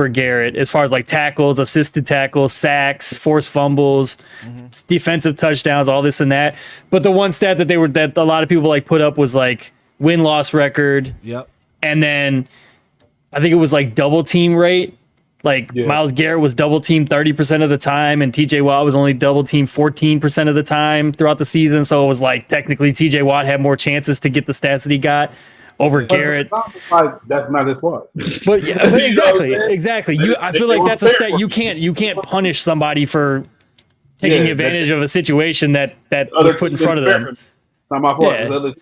Garrett as far as like tackles, assisted tackles, sacks, forced fumbles, defensive touchdowns, all this and that. But the one stat that a lot of people like put up was like win-loss record.
Yep.
And then I think it was like double team rate. Like Myles Garrett was double team 30% of the time and TJ Watt was only double team 14% of the time throughout the season. So it was like technically TJ Watt had more chances to get the stats that he got over Garrett.
That's not his fault.
But exactly. I feel like that's a stat you can't punish somebody for taking advantage of a situation that was put in front of them.
Not my fault.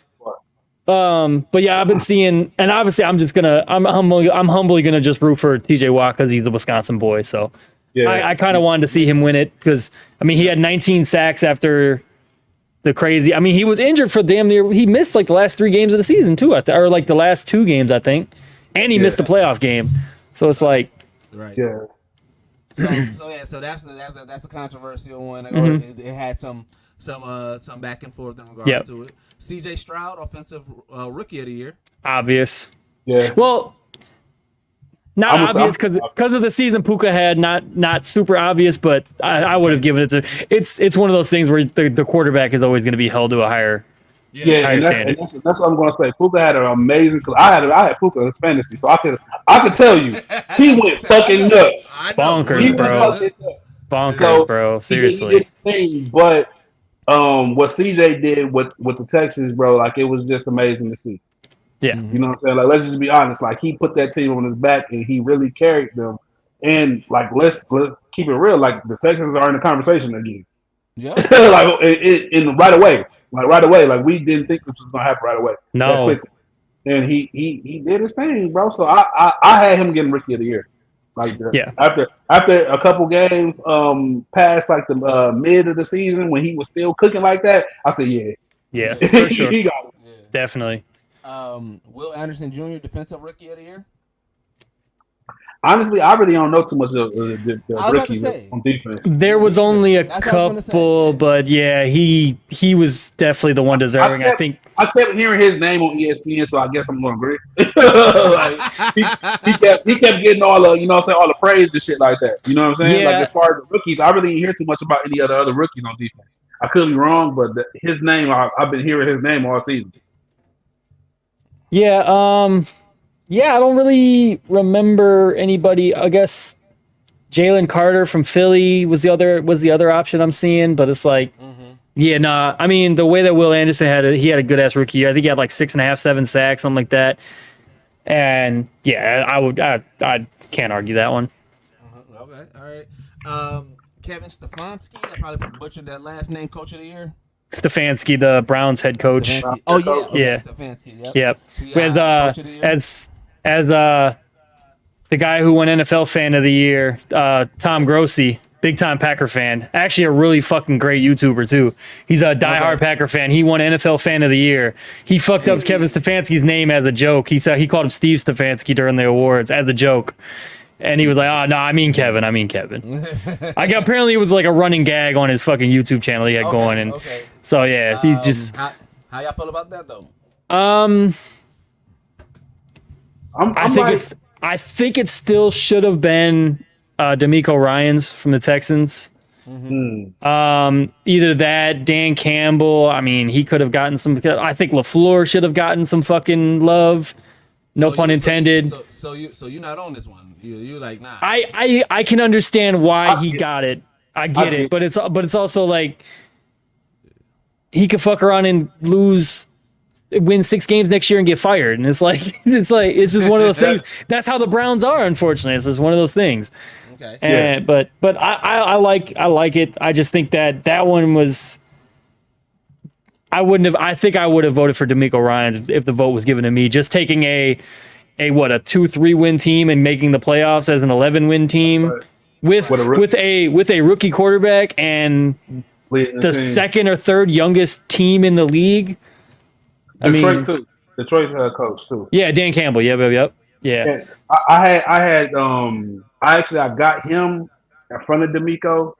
But yeah, I've been seeing, and obviously I'm humbly gonna just root for TJ Watt because he's a Wisconsin boy. So I kind of wanted to see him win it because I mean he had 19 sacks after the crazy. I mean, he was injured for damn near. He missed like the last 3 games of the season too, or like the last 2 games, I think, and he missed the playoff game. So it's like,
right.
Yeah.
So that's a controversial one. It had some back and forth in regards to it. CJ Stroud, Offensive Rookie of the Year.
Obvious.
Yeah.
Well, not obvious because of the season Puka had, not super obvious, but I would have given it to. It's one of those things where the quarterback is always going to be held to a higher standard.
That's what I'm going to say. Puka had an amazing. I had Puka in fantasy, so I could tell you he went fucking nuts.
Bonkers, bro. Seriously.
But what CJ did with the Texans, bro, like it was just amazing to see.
Yeah.
You know what I'm saying? Like, let's just be honest. Like, he put that team on his back and he really carried them. And, like, let's keep it real. Like, the Texans are in the conversation again.
Yeah.
Like, in right away. like right away. Like we didn't think this was gonna happen right away. That
No.
quickly. And he did his thing, bro. So I had him getting Rookie of the Year. Like
Yeah.
after a couple games past like the mid of the season when he was still cooking like that, I said
Yeah, for sure.
he got it.
Yeah.
Definitely.
Will Anderson Jr. Defensive Rookie of the Year.
Honestly, I really don't know too much of the
I was about to
rookies
say.
on defense.
There was only a
That's what I was gonna say,
couple,
yeah.
but yeah, he was definitely the one deserving. I think.
I kept hearing his name on ESPN, so I guess I'm gonna agree. Like, he kept getting all the all the praise and shit like that. You know what I'm saying?
Yeah.
Like as far as the rookies, I really didn't hear too much about any other rookies on defense. I could be wrong, but his name, I've been hearing his name all season.
Yeah. Yeah, I don't really remember anybody. I guess Jalen Carter from Philly was the other option I'm seeing, but it's like, yeah, nah. I mean, the way that Will Anderson had he had a good ass rookie year. I think he had like 6.5, 7 sacks, something like that. And yeah, I can't argue that one.
Okay, all right. Kevin Stefanski. I probably butchered that last name. Coach of the Year.
Stefanski, the Browns head coach.
Stefanski. Oh yeah, okay,
Yeah.
Stefanski. Yep.
Yep.
He,
With
Coach of the Year?
as the guy who won NFL Fan of the Year, Tom Grossi, big time Packer fan. Actually, a really fucking great YouTuber too. He's a diehard Packer fan. He won NFL Fan of the Year. He fucked up Kevin Stefanski's name as a joke. He called him Steve Stefanski during the awards as a joke. And he was like, "Oh no, I mean Kevin. Apparently, it was like a running gag on his fucking YouTube channel he had going, and so yeah, he's just.
How y'all feel about that though?
I think it still should have been D'Amico Ryans from the Texans. Either that, Dan Campbell. I mean, he could have gotten some. I think LaFleur should have gotten some fucking love. No pun intended.
So you're not on this one. You're like, nah.
I can understand why he got it. I get it, but it's also like he could fuck around and win 6 games next year and get fired, and it's just one of those things. That's how the Browns are, unfortunately. It's just one of those things.
Okay.
And but I like it. I just think that one was. I think I would have voted for D'Amico Ryans if the vote was given to me. Just taking a 2-3 win team and making the playoffs as an 11-win team with a rookie quarterback and the second or third youngest team in the league.
Detroit too. Detroit's coach too.
Yeah, Dan Campbell. Yep. Yeah.
I got him in front of D'Amico.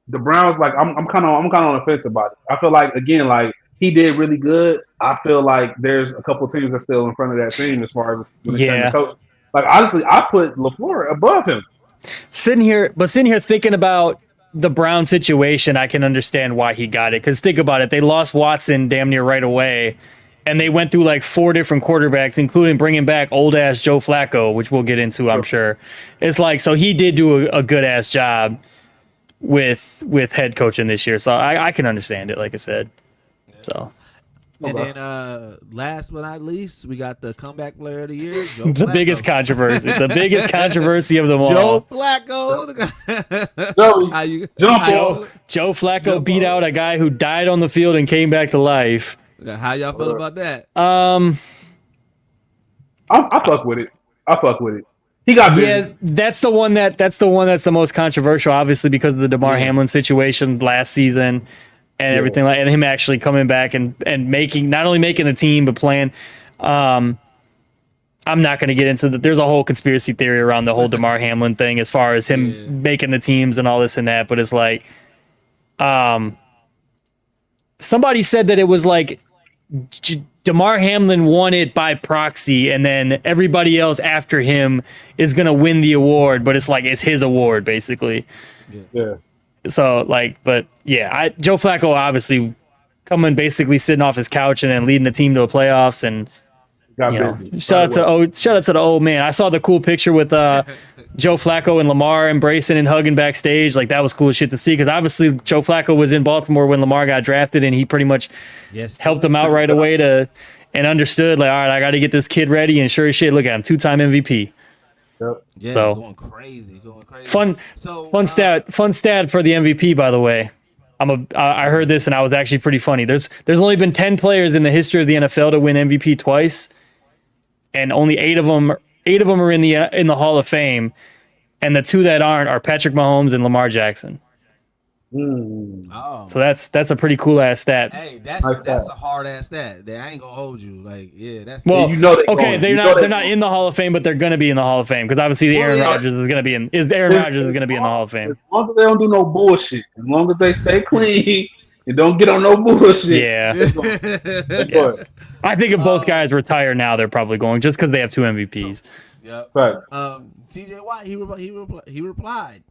The Browns, like I'm kind of on the fence about it. I feel like again, like he did really good. I feel like there's a couple teams that's still in front of that team as far as when it's time to coach. Like honestly, I put LaFleur above him.
Sitting here thinking about the Brown situation, I can understand why he got it. Because think about it, they lost Watson damn near right away, and they went through like 4 different quarterbacks, including bringing back old ass Joe Flacco, which we'll get into, I'm sure. It's like, so he did do a good ass job with head coaching this year, so I can understand it, like I said. So.
And then last but not least, we got the comeback player of the year, Joe
The
Flacco.
biggest controversy. The biggest controversy of them all.
Joe Flacco.
Joe Flacco beat out a guy who died on the field and came back to life.
How y'all feel about that?
I fuck with it. He got busy.
Yeah, that's the one that's the most controversial, obviously, because of the DeMar Hamlin situation last season and everything and him actually coming back and making not only making the team but playing. I'm not going to get into there's a whole conspiracy theory around the whole DeMar Hamlin thing as far as him making the teams and all this and that, but it's like somebody said that it was like DeMar Hamlin won it by proxy, and then everybody else after him is going to win the award, but it's like it's his award, basically.
Yeah.
So, like, but yeah, Joe Flacco obviously coming basically sitting off his couch and then leading the team to the playoffs, and shout out to the old man. I saw the cool picture with Joe Flacco and Lamar embracing and hugging backstage. Like, that was cool shit to see, because obviously Joe Flacco was in Baltimore when Lamar got drafted, and he pretty much helped him out right away and understood, like, all right, I got to get this kid ready. And sure as shit, look at him, 2-time MVP.
Yeah,
So-
going crazy.
Fun stat for the MVP, by the way. I heard this and I was actually pretty funny. There's only been 10 players in the history of the NFL to win MVP twice, and only eight of them are in the Hall of Fame, and the two that aren't are Patrick Mahomes and Lamar Jackson.
Oh.
So that's a pretty cool ass stat.
Hey, that's a hard ass stat. I ain't gonna hold you. Like, yeah, that's
Well,
you know
okay, they're not in the Hall of Fame, but they're gonna be in the Hall of Fame because obviously Aaron Rodgers is gonna be in the Hall of Fame.
As long as they don't do no bullshit, as long as they stay clean and don't get on no bullshit.
Yeah.
Yeah.
I think if both guys retire now, they're probably going just because they have two MVPs.
Yep.
Right.
TJ Watt, he replied.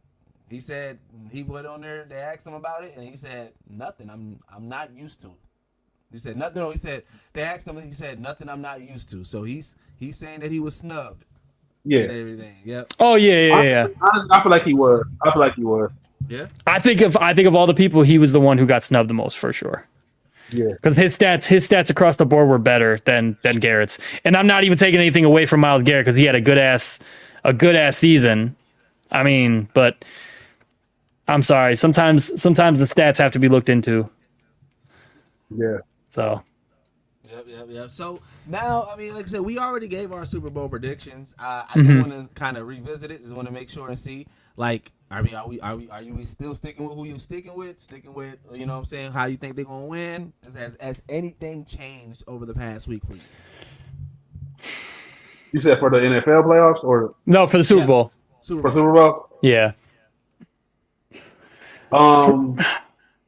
He said he put on there. They asked him about it, and he said nothing. I'm not used to. He said nothing. No, he said they asked him, and he said nothing. I'm not used to. So he's saying that he was snubbed.
Yeah.
And everything. Yep.
Oh yeah.
Honestly, I feel like he was.
Yeah.
I think of all the people, he was the one who got snubbed the most for sure.
Yeah.
Because his stats across the board were better than Garrett's, and I'm not even taking anything away from Myles Garrett because he had a good ass season. I mean, but I'm sorry. Sometimes the stats have to be looked into.
Yeah.
So.
Yep. So now, I mean, like I said, we already gave our Super Bowl predictions. I do want to kind of revisit it. Just want to make sure and see, like, are you still sticking with who you sticking with, you know what I'm saying, how you think they're gonna win? Has anything changed over the past week for you?
You said for the NFL playoffs or
No, for the Super Bowl.
for Super Bowl?
Yeah.
Go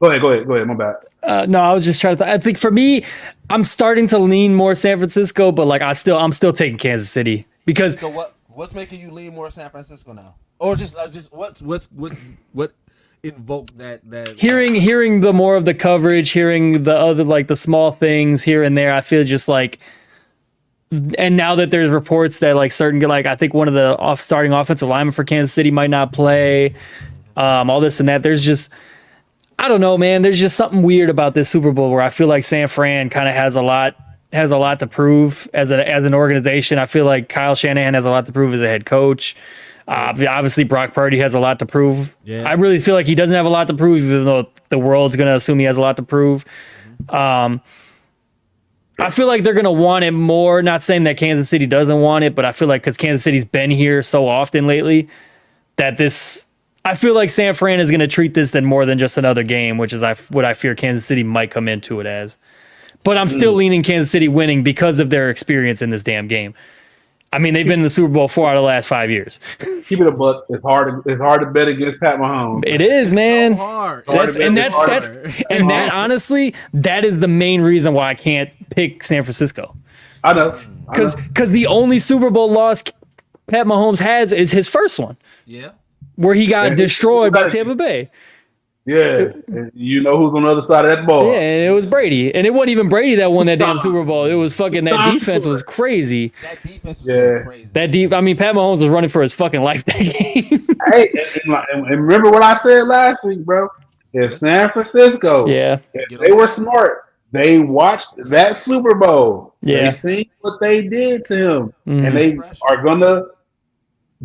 ahead. My bad.
No, I was just trying to. I think for me, I'm starting to lean more San Francisco, but like I'm still taking Kansas City because.
So what's making you lean more San Francisco now, or just what invoked that
Hearing the more of the coverage, hearing the other like the small things here and there, I feel just like. And now that there's reports that like certain like I think one of the starting offensive linemen for Kansas City might not play, all this and that. There's just. I don't know, man. There's just something weird about this Super Bowl where I feel like San Fran kind of has a lot to prove as an organization. I feel like Kyle Shanahan has a lot to prove as a head coach. Obviously, Brock Purdy has a lot to prove.
Yeah.
I really feel like he doesn't have a lot to prove, even though the world's going to assume he has a lot to prove. I feel like they're going to want it more. Not saying that Kansas City doesn't want it, but I feel like because Kansas City's been here so often lately that I feel like San Fran is going to treat this more than just another game, which is what I fear Kansas City might come into it as. But I'm still leaning Kansas City winning because of their experience in this damn game. I mean, they've been in the Super Bowl 4 out of the last 5 years.
Keep it a buck. It's hard to bet against Pat Mahomes.
It is, man.
So hard.
Honestly, that is the main reason why I can't pick San Francisco.
I know.
Because the only Super Bowl loss Pat Mahomes has is his first one.
Yeah.
Where he got destroyed by Tampa Bay.
Yeah, and you know who's on the other side of that ball.
Yeah, and it was Brady. And it wasn't even Brady that won that damn Super Bowl. It was fucking that defense was crazy.
That defense was crazy.
I mean, Pat Mahomes was running for his fucking life that game.
Hey, and remember what I said last week, bro? If San Francisco, if they were smart, they watched that Super Bowl.
Yeah.
They seen what they did to him, and they are gonna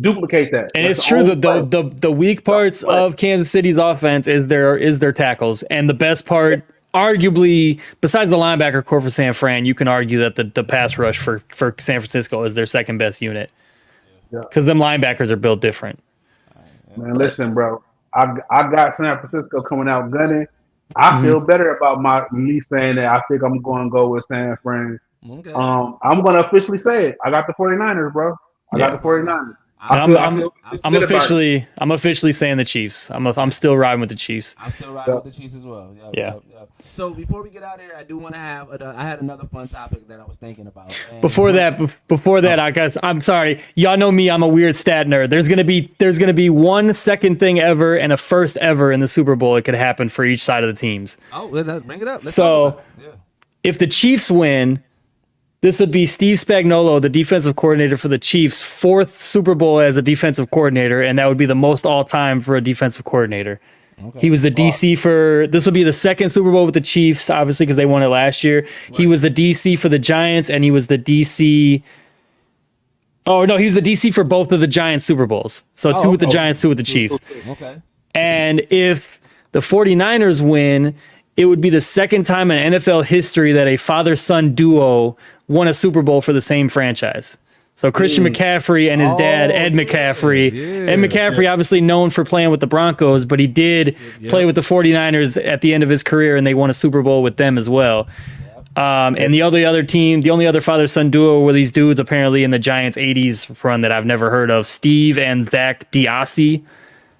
duplicate that.
And it's true that the weak parts of Kansas City's offense is their tackles, and the best part, arguably, besides the linebacker core for San Fran, you can argue that the pass rush for San Francisco is their second best unit because them linebackers are built different.
Man, listen, bro, I got San Francisco coming out gunning. I feel better about me saying that. I think I'm going to go with San Fran.
Okay.
I'm going to officially say it. I got the 49ers, bro. I got the 49ers.
I'm officially saying the Chiefs. I'm still riding with the Chiefs.
I'm still riding with the Chiefs as well.
Yeah.
So before we get out of here, I do want to have. I had another fun topic that I was thinking about.
Before that, I guess I'm sorry. Y'all know me. I'm a weird stat nerd. There's gonna be one second thing ever and a first ever in the Super Bowl. It could happen for each side of the teams.
Oh, bring it up. Let's
so,
talk about it.
if the Chiefs win, this would be Steve Spagnuolo, the defensive coordinator for the Chiefs, 4th Super Bowl as a defensive coordinator, and that would be the most all-time for a defensive coordinator. Okay. He was the DC for... This will be the 2nd Super Bowl with the Chiefs, obviously, because they won it last year. Right. He was the DC for the Giants, and he was the DC Oh no, he was the DC for both of the Giants Super Bowls. So two with the Giants, two with the Chiefs.
Okay.
And if the 49ers win, it would be the second time in NFL history that a father-son duo won a Super Bowl for the same franchise. So Christian McCaffrey and his dad, Ed McCaffrey. Ed McCaffrey, obviously known for playing with the Broncos, but he did play with the 49ers at the end of his career, and they won a Super Bowl with them as well. And the other team, the only other father-son duo were these dudes apparently in the Giants 80s run that I've never heard of, Steve and Zach DiAsi,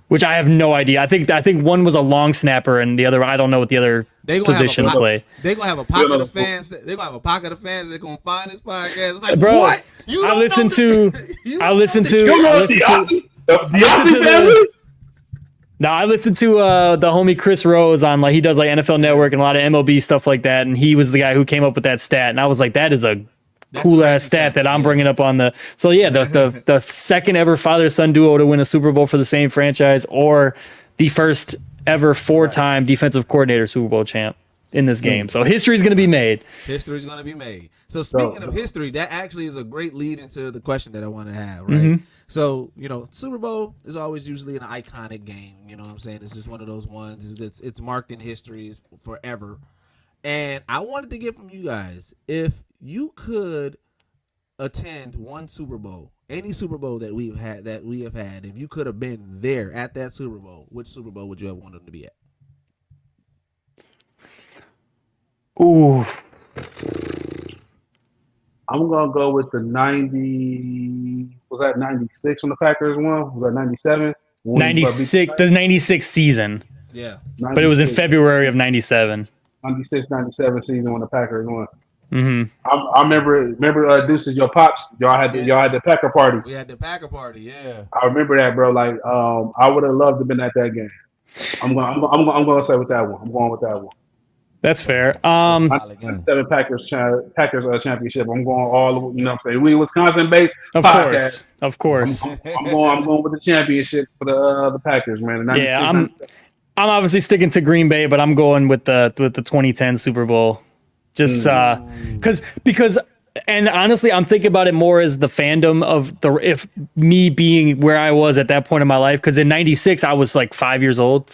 which I have no idea. I think one was a long snapper and the other, I don't know what the other position play.
They're going to have a pocket of fans. They're going to have a pocket of fans that going to find this podcast. It's like,
bro,
what?
I listened to the homie Chris Rose on, like, he does like NFL Network and a lot of MLB stuff like that, and he was the guy who came up with that stat, and I was like, that is a cool ass stat that I'm bringing up on the. So yeah, the second ever father-son duo to win a Super Bowl for the same franchise, or the first ever 4-time defensive coordinator Super Bowl champ in this game. So history is going to be made.
History's going to be made. So speaking of history, that actually is a great lead into the question that I want to have, right? So, Super Bowl is always usually an iconic game. You know what I'm saying? It's just one of those ones. It's marked in history forever. And I wanted to get from you guys, if you could attend one Super Bowl, any Super Bowl that we have had, if you could have been there at that Super Bowl, which Super Bowl would you have wanted to be at?
Ooh.
I'm gonna go with the 90. Was that 96 when the Packers won? Was that 97?
96. The 96 season.
Yeah.
96.
But it was in February of 97.
96, 97 season when the Packers won.
Mm-hmm.
I remember Deuces, your pops, y'all had the Packer party.
We had the Packer party, yeah.
I remember that, bro. Like, I would have loved to have been at that game. I'm gonna say with that one. I'm going with that one.
That's fair.
7 Packers championship. I'm going all. You know what I'm saying? We Wisconsin based.
Of course.
I'm going with the championship for the Packers, man.
Yeah, I'm obviously sticking to Green Bay, but I'm going with the 2010 Super Bowl. Just because and honestly, I'm thinking about it more as the fandom of if me being where I was at that point in my life. Because in '96, I was like 6 years old.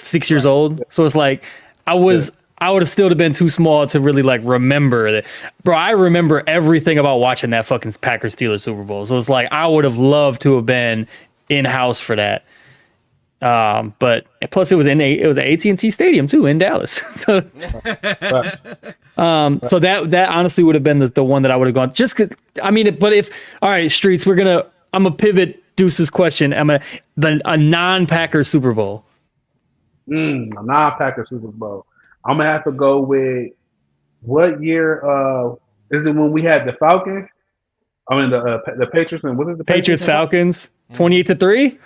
So it's like I would have still been too small to really like remember that. Bro, I remember everything about watching that fucking Packers Steelers Super Bowl. So it's like I would have loved to have been in house for that. But plus it was at AT&T Stadium too in Dallas. So so that honestly would have been the one that I would have gone. Just but if all right, Streets, I'm gonna pivot Deuce's question. A non-Packers Super Bowl.
A non-Packers Super Bowl. I'm gonna have to go with what year? Is it when we had the Falcons? I mean the Patriots and what is the
Patriots Falcons 28-3?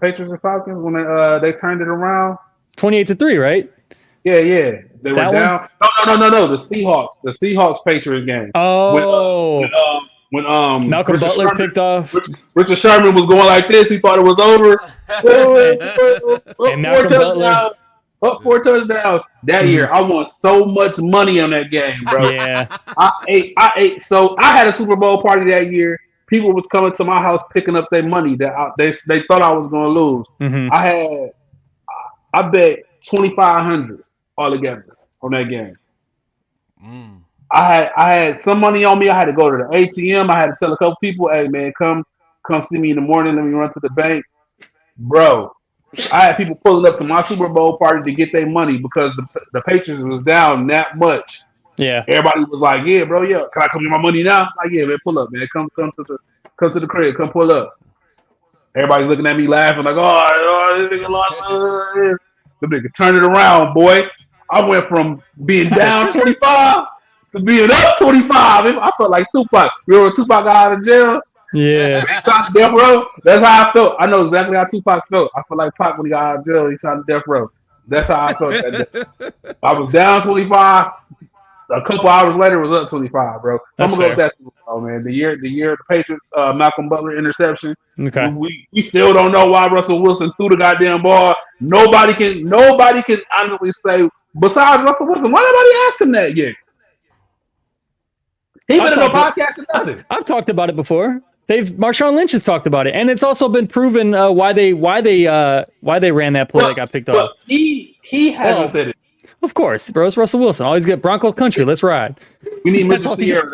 Patriots and Falcons when they turned it around.
28-3, right?
Yeah. They were down. No. The Seahawks Patriots game.
Oh.
When
Malcolm Butler picked off.
Richard Sherman was going like this. He thought it was over.
And Malcolm Butler.
Up 4 touchdowns that year. I won so much money on that game, bro.
Yeah.
I ate. So I had a Super Bowl party that year. People was coming to my house picking up their money that they thought I was going to lose.
Mm-hmm.
I bet $2,500 altogether on that game. I had some money on me. I had to go to the ATM. I had to tell a couple people, "Hey man, come see me in the morning. Let me run to the bank, bro." I had people pulling up to my Super Bowl party to get their money because the Patriots was down that much.
Yeah.
Everybody was like, "Yeah, bro, yeah. Can I come get my money now?" Like, "Yeah, man, pull up, man. Come to the crib. Come pull up." Everybody's looking at me laughing like, "Oh, this nigga lost this." The nigga turned it around, boy. I went from being down 25 to being up 25. I felt like Tupac. Remember Tupac got out of jail?
Yeah.
He signed death row. That's how I felt. I know exactly how Tupac felt. I feel like Pac when he got out of jail, he signed death row. That's how I felt that day. I was down 25. A couple hours later, it was up 25, bro. So I'm gonna go with that, man. The year the Patriots, Malcolm Butler interception.
Okay.
We still don't know why Russell Wilson threw the goddamn ball. Nobody can honestly say besides Russell Wilson. Why nobody asked him that yet? He been in no podcast or nothing.
I've talked about it before. Marshawn Lynch has talked about it, and it's also been proven why they ran that play that got picked off.
He hasn't said it.
Of course, bro. It's Russell Wilson. Always get Broncos country. Let's ride.
We need Mr. Sierra.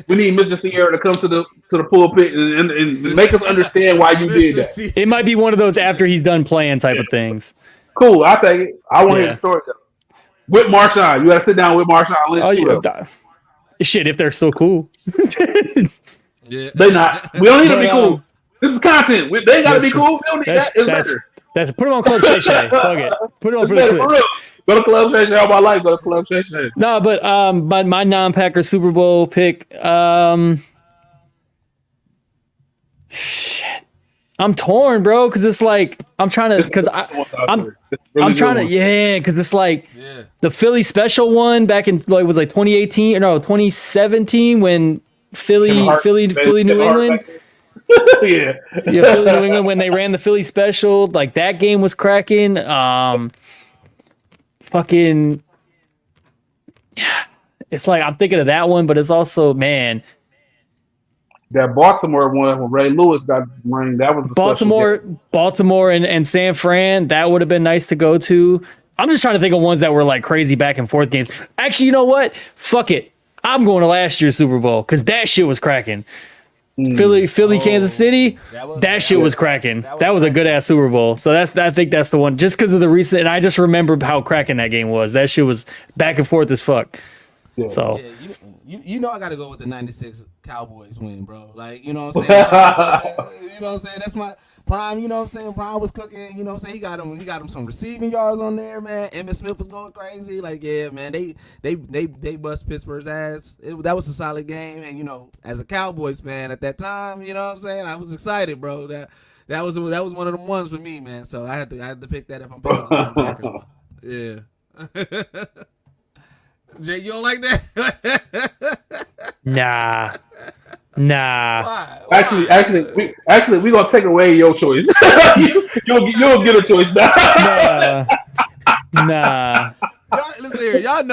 We need Mr. Sierra to come to the pulpit and make us understand why you did that.
It might be one of those after he's done playing type of things.
Cool. I'll take it. I want to hear the story though. With Marshawn, you got to sit down with Marshawn Lynch.
Shit, if they're still cool.
Yeah.
They not. We don't need to be cool. This is content. They got to be cool. We don't need that. It's better.
That's put it on Club Shay Shay. Fuck it. Put it on for the clip.
Go to Club Shay Shay all my life. Go to Club Shay Shay.
No, but my non-Packer Super Bowl pick. Shit, I'm torn, bro, because it's like I'm trying to because I'm trying to because it's like the Philly special one back in like was like 2018 or no 2017 when Philly New England.
Yeah,
Philly New England when they ran the Philly special, like that game was cracking. Fucking yeah, it's like I'm thinking of that one, but it's also that
Baltimore one when Ray Lewis got ring. That was
Baltimore and San Fran. That would have been nice to go to. I'm just trying to think of ones that were like crazy back and forth games. Actually, you know what? Fuck it. I'm going to last year's Super Bowl because that shit was cracking. Philly, Kansas City. That shit was cracking. That was a good ass Super Bowl. So I think that's the one. Just because of the recent, and I just remember how cracking that game was. That shit was back and forth as fuck.
Yeah.
So
you know I got to go with the '96 Cowboys win, bro. Like you know what I'm saying. You know what I'm saying. That's my Prime. You know what I'm saying. Prime was cooking. You know what I'm saying. He got him some receiving yards on there, man. Emmitt Smith was going crazy. Like yeah, man. They bust Pittsburgh's ass. That was a solid game, and you know, as a Cowboys fan at that time, you know what I'm saying. I was excited, bro. That was one of them ones for me, man. So I had to pick that if I'm picking the Packers one. Yeah. Jay, you don't like that?
Nah.
Why?
Actually, we gonna take away your choice. you'll get a choice now.
Nah.
Listen here, y'all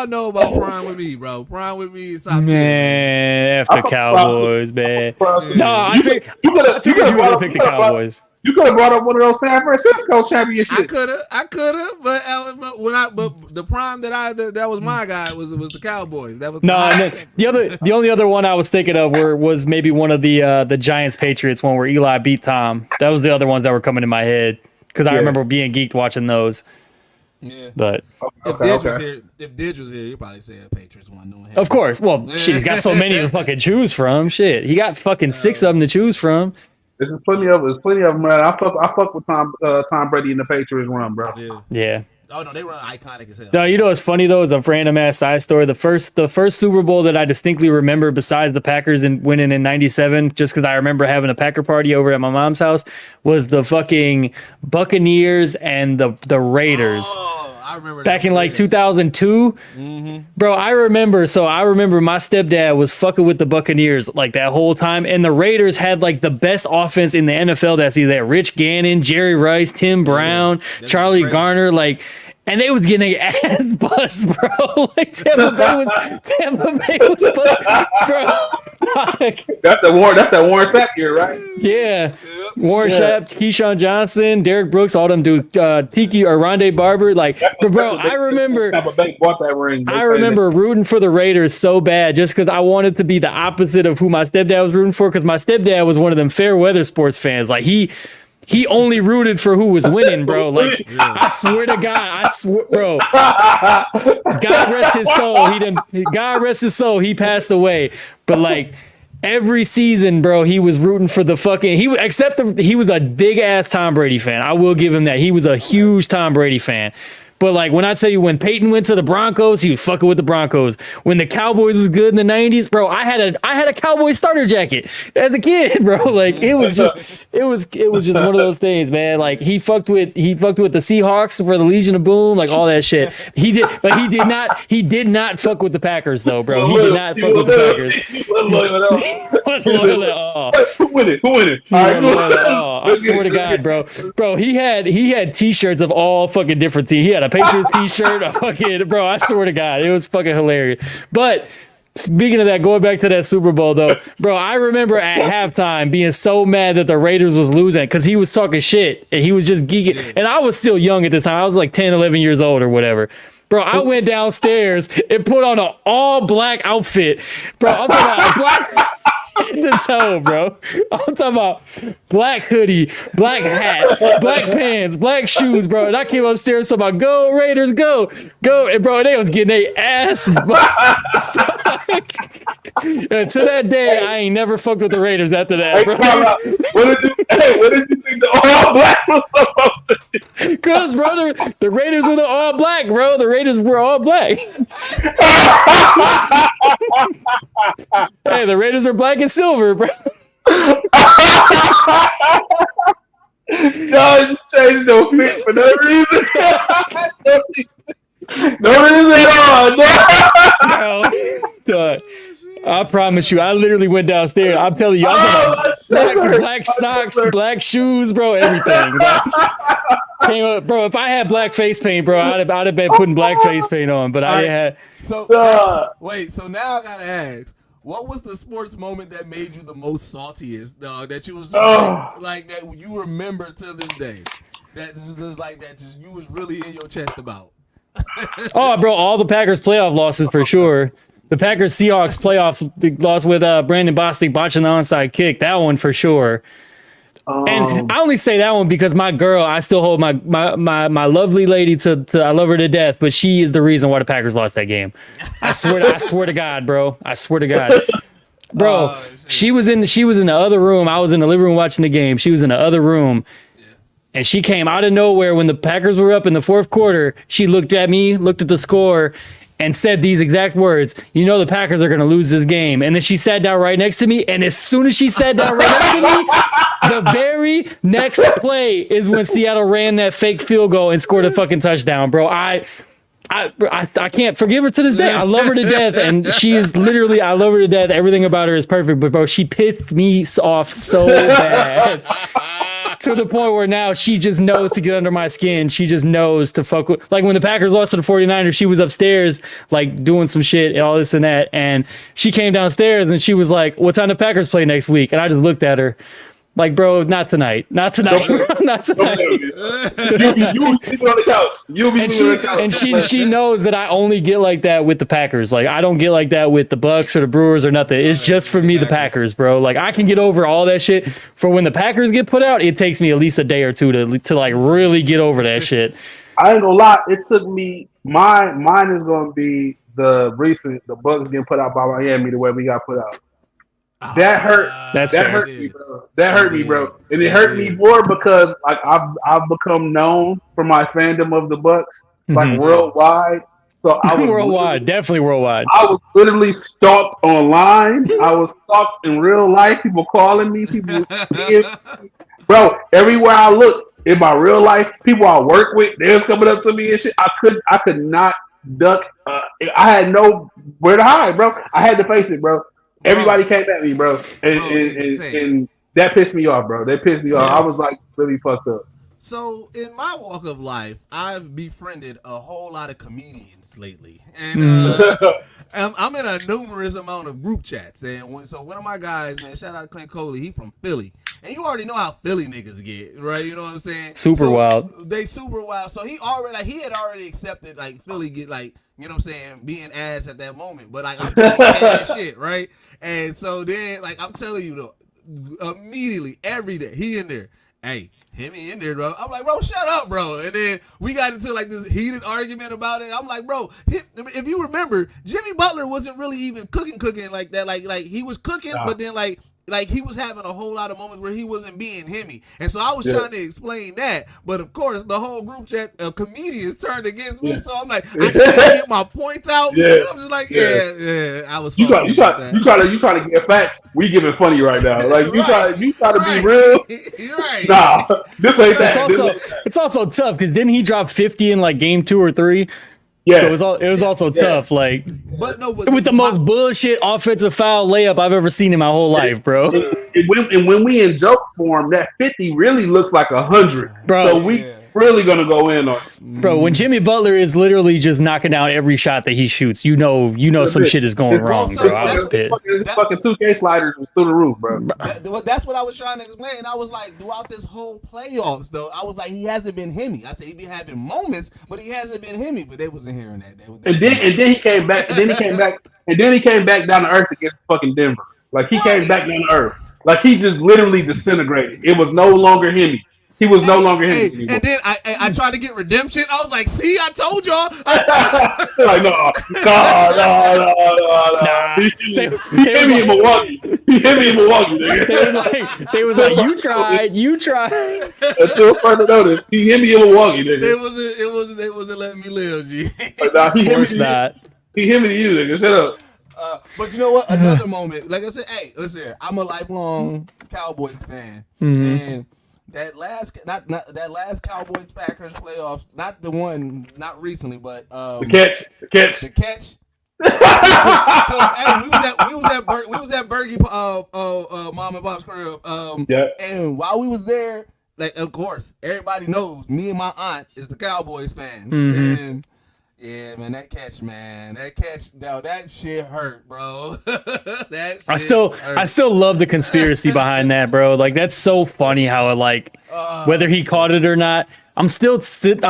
know about Prime with me, bro. Prime with me is top 10.
Man, after Cowboys, man. No, I figured you would have picked the Cowboys.
You could have brought up one of those San Francisco championships.
I could have, but when the Prime that was my guy was the Cowboys. That was
and then the only other one I was thinking of was maybe one of the Giants Patriots one where Eli beat Tom. That was the other ones that were coming in my head because I remember being geeked watching those.
Yeah,
but
if Didge was here, he'd probably say a Patriots one. Knowing him.
Of course. Well, shit, he's got so many to fucking choose from. Shit, he got fucking 6 of them to choose from.
There's plenty of them, man. I fuck with Tom Brady and the Patriots run, bro.
Yeah.
Oh no, they run iconic as hell.
No, you know what's funny though is a random ass side story. The first Super Bowl that I distinctly remember, besides the Packers and winning in '97, just because I remember having a Packer party over at my mom's house, was the fucking Buccaneers and the Raiders.
Oh, I remember
back in like 2002.
Mm-hmm.
Bro, I remember my stepdad was fucking with the Buccaneers like that whole time, and the Raiders had like the best offense in the NFL that season. They had Rich Gannon, Jerry Rice, Tim Brown, Charlie Garner, like, and they was getting ass bust, bro. Like Tampa Bay was bust, bro.
That's that Warren Sapp year, right?
Yeah. Warren Sapp, Keyshawn Johnson, Derek Brooks, all them dudes, Tiki or Rondé Barber. Like, bro, I remember
Tampa Bay bought that ring.
I remember rooting for the Raiders so bad just because I wanted to be the opposite of who my stepdad was rooting for, because my stepdad was one of them fair weather sports fans. Like he only rooted for who was winning, bro. Like, I swear to God, bro. God rest his soul. He passed away. But like every season, bro, he was rooting for the fucking. He was a big ass Tom Brady fan. I will give him that. He was a huge Tom Brady fan. But like when I tell you, when Peyton went to the Broncos, he was fucking with the Broncos. When the Cowboys was good in the '90s, bro, I had a Cowboy starter jacket as a kid, bro. Like it was just one of those things, man. Like he fucked with the Seahawks for the Legion of Boom, like all that shit. He did not fuck with the Packers though, bro. He did not fuck with the Packers.
Who win it?
I swear to God, bro. Bro, he had T-shirts of all fucking different teams. He had a Patriots T-shirt, bro. I swear to God, it was fucking hilarious. But Speaking of that, going back to that Super Bowl though, bro, I remember at halftime being so mad that the Raiders was losing because he was talking shit and he was just geeking. And I was still young at this time. I was like 10, 11 years old or whatever. Bro, I went downstairs and put on an all black outfit. Bro, I'm talking about black the toe, bro. I'm talking about black hoodie, black hat, black pants, black shoes, bro. And I came upstairs talking about go Raiders, go. And bro, they was getting their ass. And to that day, I ain't never fucked with the Raiders after that, bro.
What did you think the all black was supposed to do?
Because, bro, the Raiders were the all black, bro. The Raiders were all black. Hey, the Raiders are black and silver, bro.
No, just changed no fit for no reason. No reason at all.
No. I promise you, I literally went downstairs. I'm telling you, I'm black socks, black shoes, bro, everything. Came up, bro. If I had black face paint, bro, I'd have been putting black face paint on. But I had.
So wait. So now I gotta ask, what was the sports moment that made you the most saltiest, dog? That you was just like that you remember to this day? That just like that, just you was really in your chest about.
Oh, bro, all the Packers playoff losses for sure. The Packers Seahawks playoffs loss with Brandon Bostic botching the onside kick. That one for sure. And I only say that one because my girl, I still hold my lovely lady to I love her to death, but she is the reason why the Packers lost that game. I swear to God, bro. I swear to God. Bro, she was in the other room. I was in the living room watching the game. She was in the other room. And she came out of nowhere when the Packers were up in the fourth quarter. She looked at me, looked at the score, and said these exact words, you know the Packers are going to lose this game. And then she sat down right next to me, and as soon as she sat down right next to me, the very next play is when Seattle ran that fake field goal and scored a fucking touchdown, bro. I can't forgive her to this day. I love her to death, and she is literally, I love her to death. Everything about her is perfect, but bro, she pissed me off so bad. To the point where now she just knows to get under my skin. She just knows to fuck with. Like when the Packers lost to the 49ers, she was upstairs like doing some shit and all this and that. And she came downstairs and she was like, what time the Packers play next week? And I just looked at her like, bro, not tonight. Not tonight. Not tonight.
You be sleeping on the couch. You'll be sleeping on the couch.
And she knows that I only get like that with the Packers. Like I don't get like that with the Bucks or the Brewers or nothing. It's just for me, the Packers, bro. Like I can get over all that shit. For when the Packers get put out, it takes me at least a day or two to like really get over that shit.
I ain't gonna lie. It took me. Mine is gonna be the Bucks getting put out by Miami the way we got put out. That hurt.
That
hurt me, bro. That hurt me, bro. And it hurt me more because like I've become known for my fandom of the Bucks, like worldwide. So I was
worldwide, definitely worldwide.
I was literally stalked online. I was stalked in real life. People calling me, bro. Everywhere I look in my real life, people I work with, they're coming up to me and shit. I could not duck. I had nowhere to hide, bro. I had to face it, bro. Everybody came at me, bro, and that pissed me off, bro. That pissed me off. I was like really fucked up.
So in my walk of life, I've befriended a whole lot of comedians lately, and I'm in a numerous amount of group chats. And so one of my guys, man, shout out to Clint Coley, he from Philly, and you already know how Philly niggas get, right? You know what I'm saying?
Super wild.
They super wild. So he had already accepted like Philly get like. You know what I'm saying? Being ass at that moment. But like I'm talking ass shit, right? And so then like I'm telling you though, immediately, every day, he in there. Hey, hit me in there, bro. I'm like, bro, shut up, bro. And then we got into like this heated argument about it. I'm like, bro, if you remember, Jimmy Butler wasn't really even cooking like that. Like he was cooking, but then like he was having a whole lot of moments where he wasn't being himmy. And so I was trying to explain that. But of course, the whole group chat of comedians turned against me. So I'm like, I can't get my points out. And I'm just like, I was
you trying to get facts. We giving funny right now. Like you try to be real.
You're right.
Nah, this ain't that.
It's also tough because didn't he drop 50 in like game 2 or 3?
Yeah,
so it was also tough. Like,
but
with the most bullshit offensive foul layup I've ever seen in my whole life, bro.
And when we in joke form, that 50 really looks like 100,
bro.
So really gonna go in on him.
Bro, when Jimmy Butler is literally just knocking down every shot that he shoots, you know some shit is going wrong, bro. I was pissed.
His fucking 2K sliders was through the roof, bro.
That's what I was trying to explain. I was like, throughout this whole playoffs, though, I was like, he hasn't been himmy. I said he be having moments, but he hasn't been himmy. But they wasn't hearing that.
And then he came back. Then he came back down to earth against fucking Denver. Like he came back down to earth. Like he just literally disintegrated. It was no longer him. He was no longer him.
And then I tried to get redemption. I was like, see, I told y'all.
Like, no. He hit me in Milwaukee. Nigga.
They was like, you tried.
Until further notice, he hit me in Milwaukee, nigga.
They wasn't letting me live, G.
Nah,
Of course not.
He hit me to you, nigga. Shut up.
But you know what? Another moment. Like I said, hey, listen here. I'm a lifelong Cowboys fan, and that last Cowboys Packers playoffs, not the one, not recently, but
the catch.
Hey, we was at Bergie, Mom and Bob's crib. And while we was there, like, of course, everybody knows me and my aunt is the Cowboys fans, and. Yeah, man, that catch, no, that shit hurt, bro.
I still love the conspiracy behind that, bro. Like, that's so funny how it, like, whether he caught it or not, I'm still 10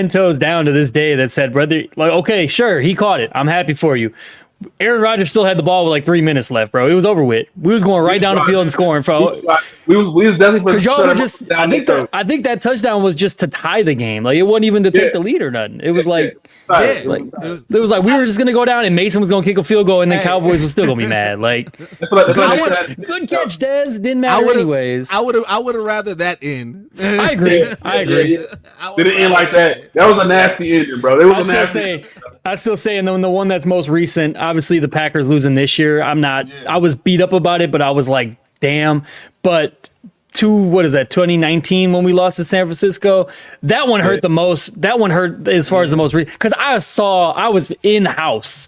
toes down to this day that said, whether, like, okay, sure, he caught it. I'm happy for you. Aaron Rodgers still had the ball with like 3 minutes left, bro. It was over with. We was going right down the field and scoring, bro.
We was definitely
because y'all were just. I think that touchdown was just to tie the game. Like it wasn't even to take the lead or nothing. It was like, it was like we were just gonna go down and Mason was gonna kick a field goal and then Cowboys was still gonna be mad. Like, good catch, Dez. Didn't matter anyways.
I would have rather that end.
I agree.
Did it end like that? That was a nasty ending, bro. It was a nasty.
I still say, and then the one that's most recent, obviously the Packers losing this year. I was beat up about it, but I was like, damn. But 2019 when we lost to San Francisco, that one hurt the most. That one hurt as far as the most recent, because I was in house.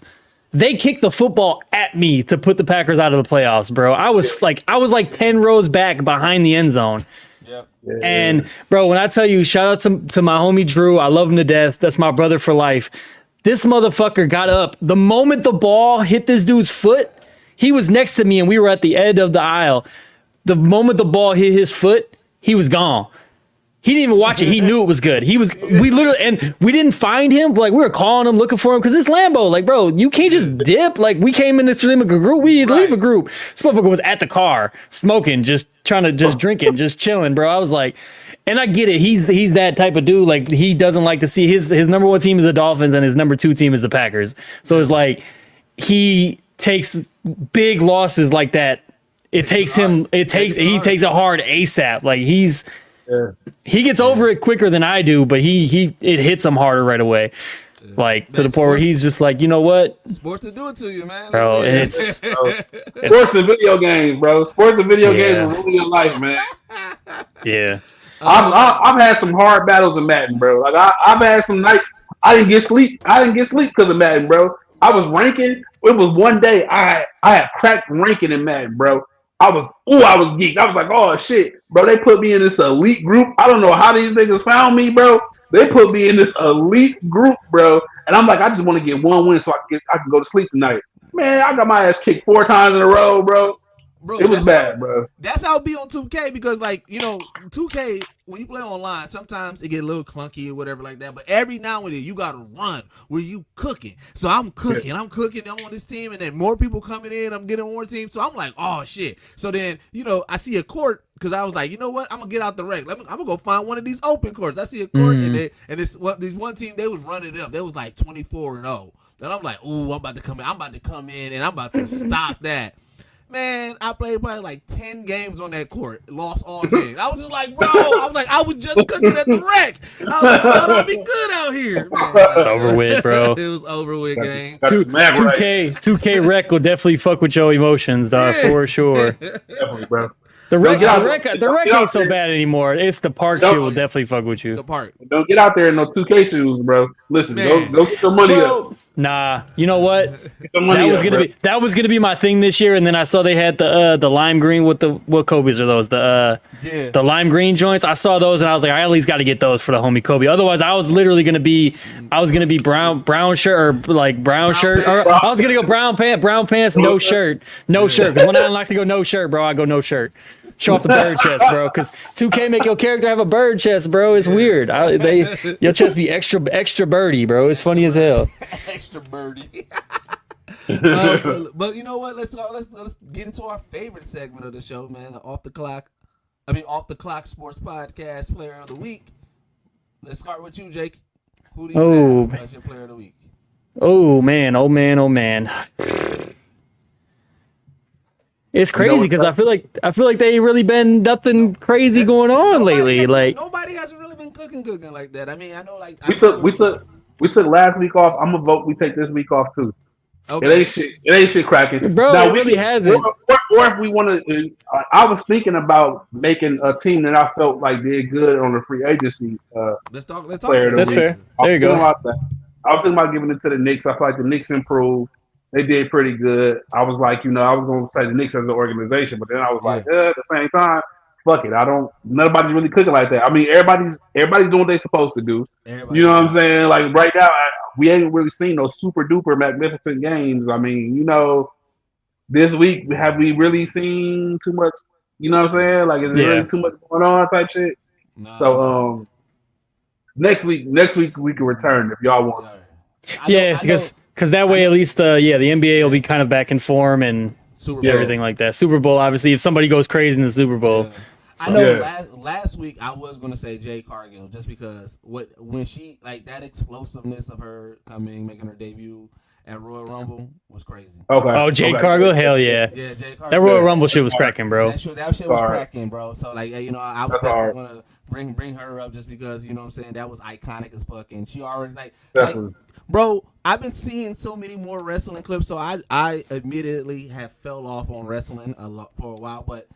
They kicked the football at me to put the Packers out of the playoffs, bro. I was like 10 rows back behind the end zone.
Yep.
And bro, when I tell you, shout out to my homie Drew, I love him to death. That's my brother for life. This motherfucker got up. The moment the ball hit this dude's foot, he was next to me and we were at the edge of the aisle. The moment the ball hit his foot, he was gone. He didn't even watch it. He knew it was good. We literally, and we didn't find him. Like, we were calling him, looking for him, because it's Lambeau. Like, bro, you can't just dip. Like, we came in this group. We didn't leave a group. This motherfucker was at the car, smoking, just trying to, just drinking, just chilling, bro. I was like, and I get it. He's that type of dude. Like, he doesn't like to see his number one team is the Dolphins and his number two team is the Packers. So it's like, he takes big losses like that. He takes it hard ASAP. Like, he gets over it quicker than I do, but it hits him harder right away. Like, to the point where he's just like, you know what?
Sports to do it to you, man.
Bro, and it's
sports and video games, bro. Sports and video games are ruining your life, man.
Yeah.
I've had some hard battles in Madden, bro. Like, I've had some nights I didn't get sleep. Because of Madden, bro. I was ranking. It was one day I had cracked ranking in Madden, bro. I was geeked. I was like, oh shit, bro. They put me in this elite group. I don't know how these niggas found me, bro. They put me in this elite group, bro. And I'm like, I just want to get one win so I can go to sleep tonight. Man, I got my ass kicked 4 times in a row, bro. It was bad, bro.
That's how it be on 2K, because, like, you know, 2K, when you play online, sometimes it get a little clunky or whatever like that. But every now and then, you got to run where you cooking. So I'm cooking. I'm on this team, and then more people coming in. I'm getting more teams. So I'm like, oh, shit. So then, you know, I see a court, because I was like, you know what? I'm going to get out the wreck. I'm going to go find one of these open courts. I see a court, and this one team, they was running it up. They was like 24-0. And I'm like, ooh, I'm about to come in, and I'm about to stop that. Man, I played probably like 10 games on that court, lost all 10. I was just like, bro, I was just cooking at the wreck. I thought I'd be good out here. Man.
It's over with, bro.
It was over with, gang.
2K rec will definitely fuck with your emotions, dog, for sure.
Definitely, bro.
The rec
Don't get out
ain't so
there.
bad anymore. It's the park
Don't-
shit will definitely fuck with you.
The park.
Don't get out there in no 2K shoes, bro. Listen,
Man.
go get some money up.
Bro, nah, you know what?
Get some money
That was gonna be my thing this year, and then I saw they had the lime green with what Kobe's are those? The lime green joints. I saw those and I was like, I at least got to get those for the homie Kobe. Otherwise, I was literally gonna be brown shirt or like brown shirt. Or I was gonna go brown pants, no shirt. Because when I unlock to go no shirt, bro, I go no shirt. Show off the bird chest, bro. Because 2K make your character have a bird chest, bro. It's weird. Your chest be extra birdie, bro. It's funny as hell.
Extra birdie. But you know what? Let's get into our favorite segment of the show, man. The off the clock sports podcast player of the week. Let's start with you, Jake. Who do you have as your player of the week?
Oh man. It's crazy because I feel like they ain't really been nothing crazy going on lately. Like
nobody hasn't really been cooking like that. I mean, I know like
we took last week off. I'm gonna vote we take this week off too.
Okay.
It ain't shit cracking.
Bro, it really hasn't.
Or if we want to, I was thinking about making a team that I felt like did good on the free agency.
Let's talk.
That's fair. There you go.
I was thinking about giving it to the Knicks. I feel like the Knicks improved. They did pretty good. I was like, I was going to say the Knicks as an organization, but then I was like, at the same time, fuck it. Nobody's really cooking like that. I mean, everybody's doing what they're supposed to do. You know what I'm saying? Like right now, we ain't really seen those super duper magnificent games. I mean, this week, have we really seen too much? You know what I'm saying? Like, is there really too much going on type shit?
No,
so, next week we can return if y'all want to.
Because that way, at least the NBA will be kind of back in form and everything like that. Super Bowl, obviously, if somebody goes crazy in the Super Bowl.
Yeah. I know last week I was going to say Jade Cargill just because when she, like that explosiveness of her making her debut at Royal Rumble was crazy.
Okay.
Oh, Jade Cargill? Hell yeah.
Yeah, Jade Cargill.
That Royal Rumble shit was cracking, bro.
That shit was cracking, bro. So, like, I was definitely going to bring her up just because, you know what I'm saying, that was iconic as fuck. And she already, like bro, I've been seeing so many more wrestling clips, so I admittedly have fell off on wrestling a lot for a while, but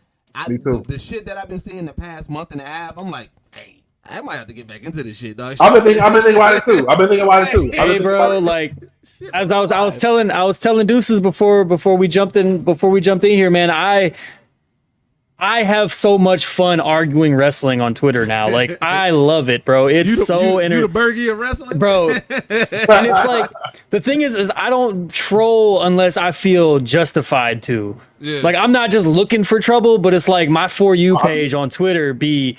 the shit that I've been seeing the past month and a half, I'm like, hey, I might have to get back into this shit, dog.
I've been thinking about it too.
Hey, bro, like as I was telling Deuces before we jumped in here, man. I have so much fun arguing wrestling on Twitter now. Like, I love it, bro. It's
you the Bergie of wrestling,
bro. And it's like the thing is I don't troll unless I feel justified to. Yeah. Like, I'm not just looking for trouble, but it's like my For You page on Twitter be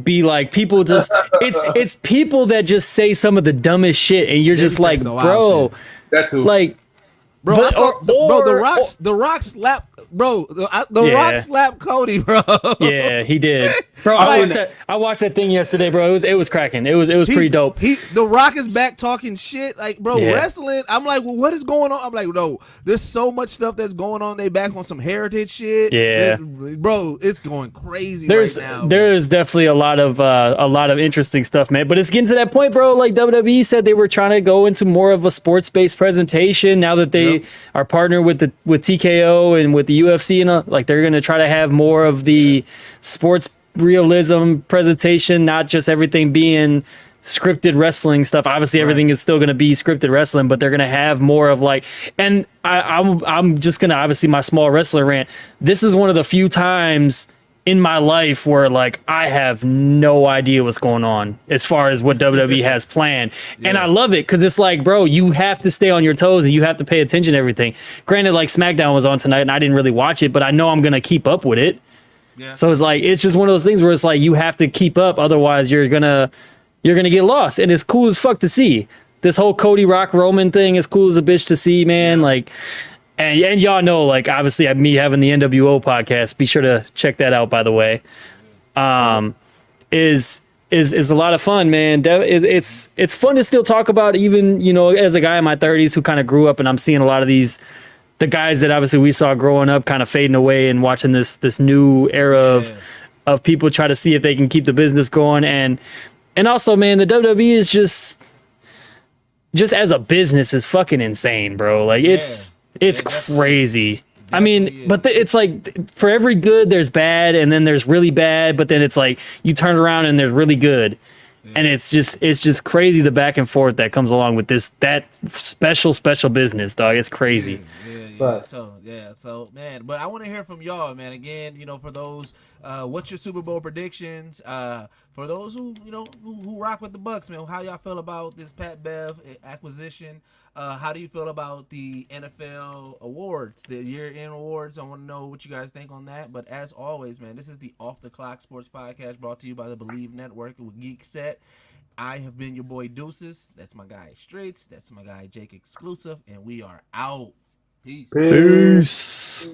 like people just it's people that just say some of the dumbest shit, and you're just like, bro,
that too.
Like,
bro, the Rock slapped. Bro, the Rock slapped Cody, bro.
Yeah, he did. Bro, I watched that thing yesterday, bro. It was cracking. It was pretty dope.
The Rock is back talking shit. Like, bro, wrestling. I'm like, well, what is going on? I'm like, no, there's so much stuff that's going on. They back on some heritage shit.
Yeah,
bro, it's going crazy
right now. There's definitely a lot of interesting stuff, man. But it's getting to that point, bro. Like WWE said, they were trying to go into more of a sports-based presentation now that they are partnered with TKO and with the UFC, and like they're gonna try to have more of the sports realism presentation, not just everything being scripted wrestling stuff. Obviously, everything is still gonna be scripted wrestling, but they're gonna have more of like. And I'm just gonna obviously my small wrestler rant. This is one of the few times in my life where like I have no idea what's going on as far as what WWE has planned. And I love it because it's like, bro, you have to stay on your toes and you have to pay attention to everything. Granted, like SmackDown was on tonight and I didn't really watch it, but I know I'm gonna keep up with it. So it's like it's just one of those things where it's like you have to keep up, otherwise you're gonna get lost. And it's cool as fuck to see. This whole Cody Rock Roman thing is cool as a bitch to see, man. Like, and y'all know, like, obviously, me having the NWO podcast. Be sure to check that out, by the way. Is a lot of fun, man. It's fun to still talk about, even as a guy in my 30s who kind of grew up, and I'm seeing a lot of the guys that obviously we saw growing up kind of fading away, and watching this new era of people try to see if they can keep the business going, and also, man, the WWE is just as a business is fucking insane, bro. Like it's crazy. I mean,
Definitely is.
but it's like for every good, there's bad, and then there's really bad. But then it's like you turn around and there's really good, and it's just crazy the back and forth that comes along with that special business, dog. It's crazy.
Right.
So man, but I want to hear from y'all, man. Again, for those, what's your Super Bowl predictions? For those who who rock with the Bucks, man, how y'all feel about this Pat Bev acquisition? How do you feel about the NFL awards, the year-end awards? I want to know what you guys think on that. But as always, man, this is the Off the Clock Sports Podcast brought to you by the Believe Network with Geek Set. I have been your boy Deuces. That's my guy Straits. That's my guy Jake Exclusive, and we are out. Peace.
Peace.